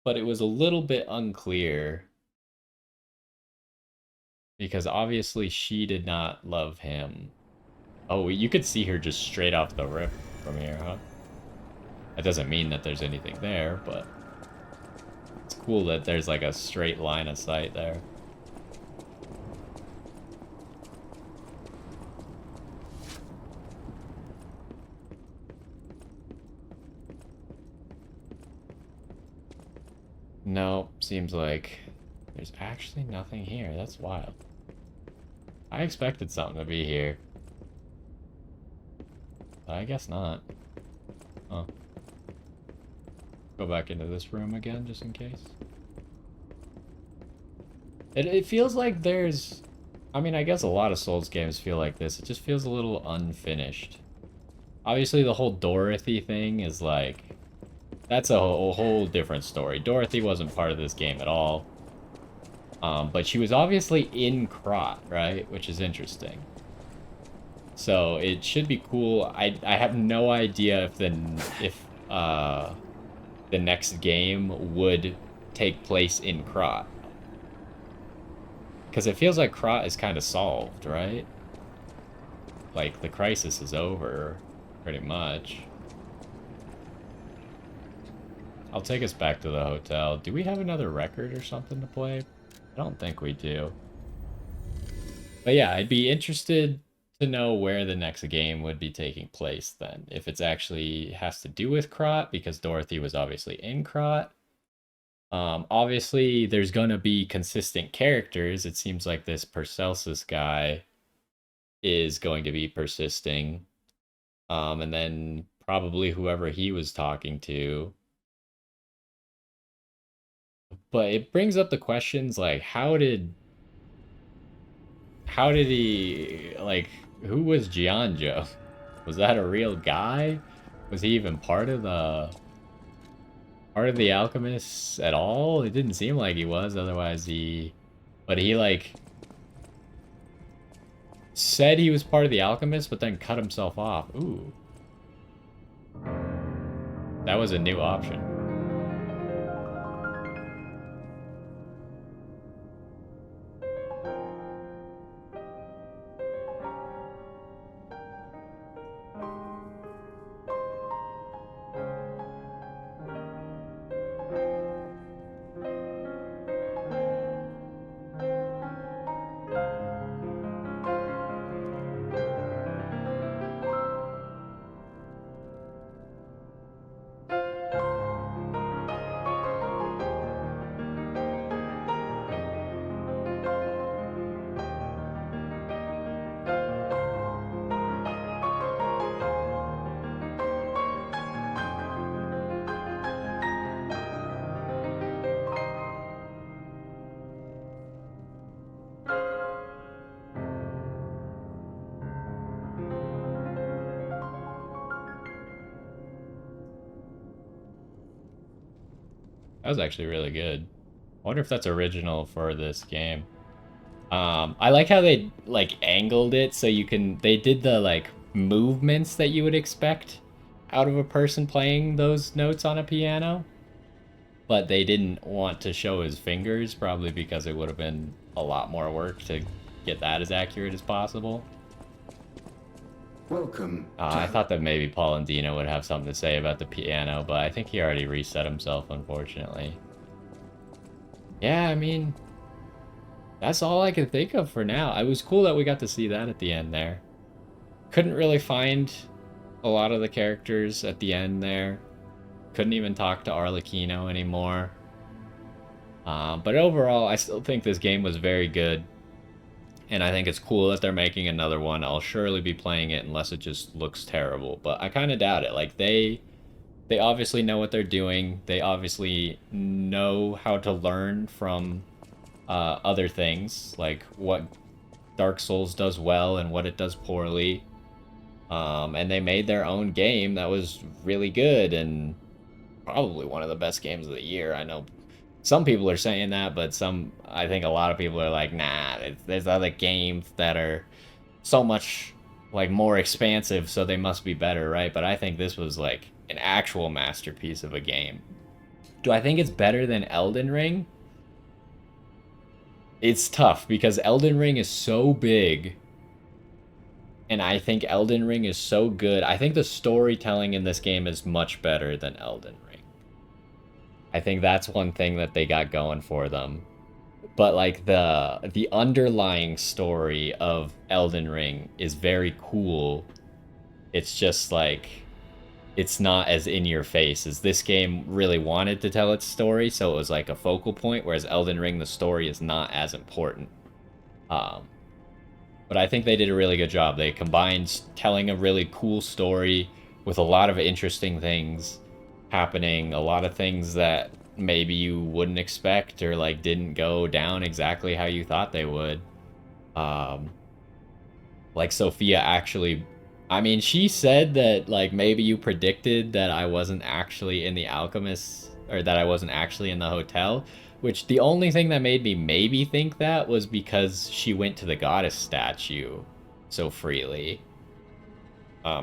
but it was a little bit unclear. Because obviously she did not love him. Oh, you could see her just straight off the rip from here, huh? That doesn't mean that there's anything there, but it's cool that there's like a straight line of sight there. No, seems like there's actually nothing here. That's wild. I expected something to be here. But I guess not. Huh. Go back into this room again, just in case. It feels like there's... I mean, I guess a lot of Souls games feel like this. It just feels a little unfinished. Obviously, the whole Dorothy thing is like... That's a whole different story. Dorothy wasn't part of this game at all. But she was obviously in Krot, right? Which is interesting. So it should be cool. I have no idea if the next game would take place in Krot. Because it feels like Krot is kind of solved, right? Like, the crisis is over, pretty much. I'll take us back to the hotel. Do we have another record or something to play? I don't think we do. But yeah, I'd be interested to know where the next game would be taking place then. If it's actually has to do with Krot, because Dorothy was obviously in Krot. Obviously, there's going to be consistent characters. It seems like this Percelsus guy is going to be persisting. And then probably whoever he was talking to. But it brings up the questions like, how did he, like, who was Gianjo? Was that a real guy? Was he even part of the part of the alchemists at all? It didn't seem like he was, otherwise but he like said he was part of the alchemists, but then cut himself off. Ooh. That was a new option. That was actually really good. I wonder if that's original for this game. I like how they like angled it so you can, they did the like movements that you would expect out of a person playing those notes on a piano, but they didn't want to show his fingers, probably because it would have been a lot more work to get that as accurate as possible. Welcome. I thought that maybe Paul and Dino would have something to say about the piano, but I think he already reset himself, unfortunately. Yeah, I mean, that's all I can think of for now. It was cool that we got to see that at the end there. Couldn't really find a lot of the characters at the end there. Couldn't even talk to Arlecchino anymore. But overall, I still think this game was very good. And I think it's cool that they're making another one. I'll surely be playing it unless it just looks terrible. But I kind of doubt it. Like, they obviously know what they're doing. They obviously know how to learn from other things. Like, what Dark Souls does well and what it does poorly. And they made their own game that was really good and probably one of the best games of the year. I know some people are saying that, but I think a lot of people are like, nah, there's other games that are so much like more expansive, so they must be better, right? But I think this was like an actual masterpiece of a game. Do I think it's better than Elden Ring? It's tough because Elden Ring is so big, and I think Elden Ring is so good. I think the storytelling in this game is much better than Elden Ring. I think that's one thing that they got going for them. But like the underlying story of Elden Ring is very cool. It's just like, it's not as in your face as this game really wanted to tell its story, so it was like a focal point, whereas Elden Ring, the story is not as important. But I think they did a really good job. They combined telling a really cool story with a lot of interesting things happening, a lot of things that maybe you wouldn't expect or like didn't go down exactly how you thought they would. Like Sophia actually, I mean, she said that like maybe you predicted that I wasn't actually in the Alchemist, or that I wasn't actually in the hotel, which the only thing that made me maybe think that was because she went to the goddess statue so freely.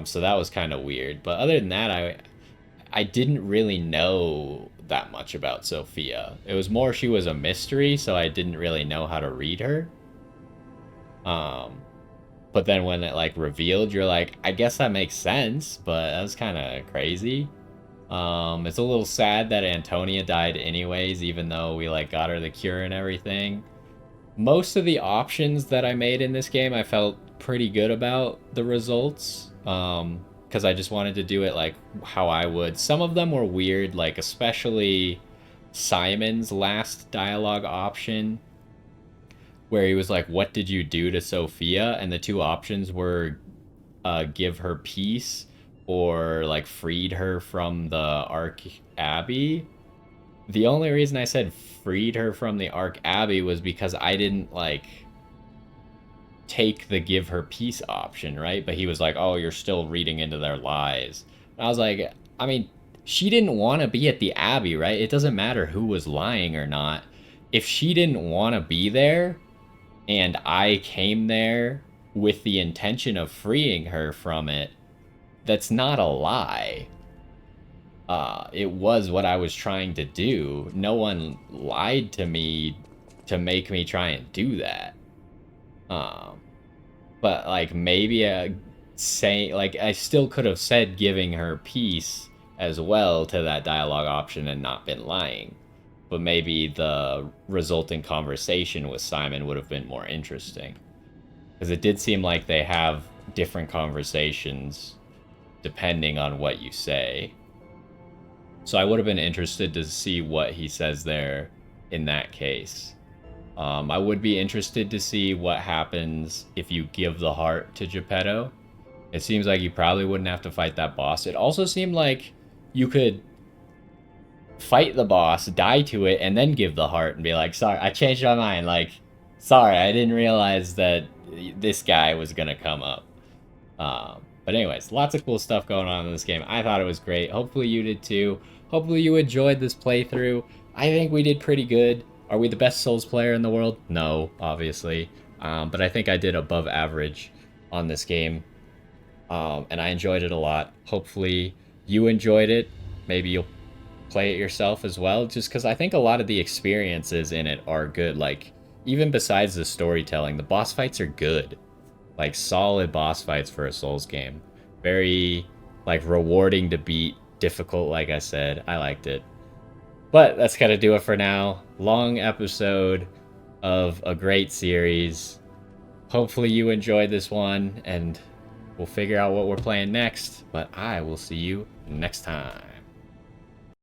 So that was kind of weird, but other than that, I didn't really know that much about Sophia. It was more she was a mystery, so I didn't really know how to read her. But then when it like revealed, you're like, I guess that makes sense, but that was kind of crazy. It's a little sad that Antonia died anyways, even though we like got her the cure and everything. Most of the options that I made in this game, I felt pretty good about the results. Because I just wanted to do it like how I would. Some of them were weird, like especially Simon's last dialogue option, where he was like, what did you do to Sophia? And the two options were give her peace or like freed her from the Ark Abbey. The only reason I said freed her from the Ark Abbey was because I didn't like take the give her peace option, right? But he was like, oh, you're still reading into their lies. And I was like, I mean, she didn't want to be at the Abbey, right? It doesn't matter who was lying or not. If she didn't want to be there, and I came there with the intention of freeing her from it, that's not a lie. It was what I was trying to do. No one lied to me to make me try and do that. But like maybe I still could have said giving her peace as well to that dialogue option and not been lying. But maybe the resulting conversation with Simon would have been more interesting. Because it did seem like they have different conversations depending on what you say. So I would have been interested to see what he says there in that case. I would be interested to see what happens if you give the heart to Geppetto. It seems like you probably wouldn't have to fight that boss. It also seemed like you could fight the boss, die to it, and then give the heart and be like, sorry, I changed my mind. Like, sorry, I didn't realize that this guy was going to come up. But anyways, lots of cool stuff going on in this game. I thought it was great. Hopefully you did too. Hopefully you enjoyed this playthrough. I think we did pretty good. Are we the best Souls player in the world? No, obviously. But I think I did above average on this game. And I enjoyed it a lot. Hopefully you enjoyed it. Maybe you'll play it yourself as well. Just because I think a lot of the experiences in it are good. Like, even besides the storytelling, the boss fights are good. Like, solid boss fights for a Souls game. Very, like, rewarding to beat. Difficult, like I said. I liked it. But that's gotta do it for now. Long episode of a great series. Hopefully you enjoyed this one, and we'll figure out what we're playing next. But I will see you next time.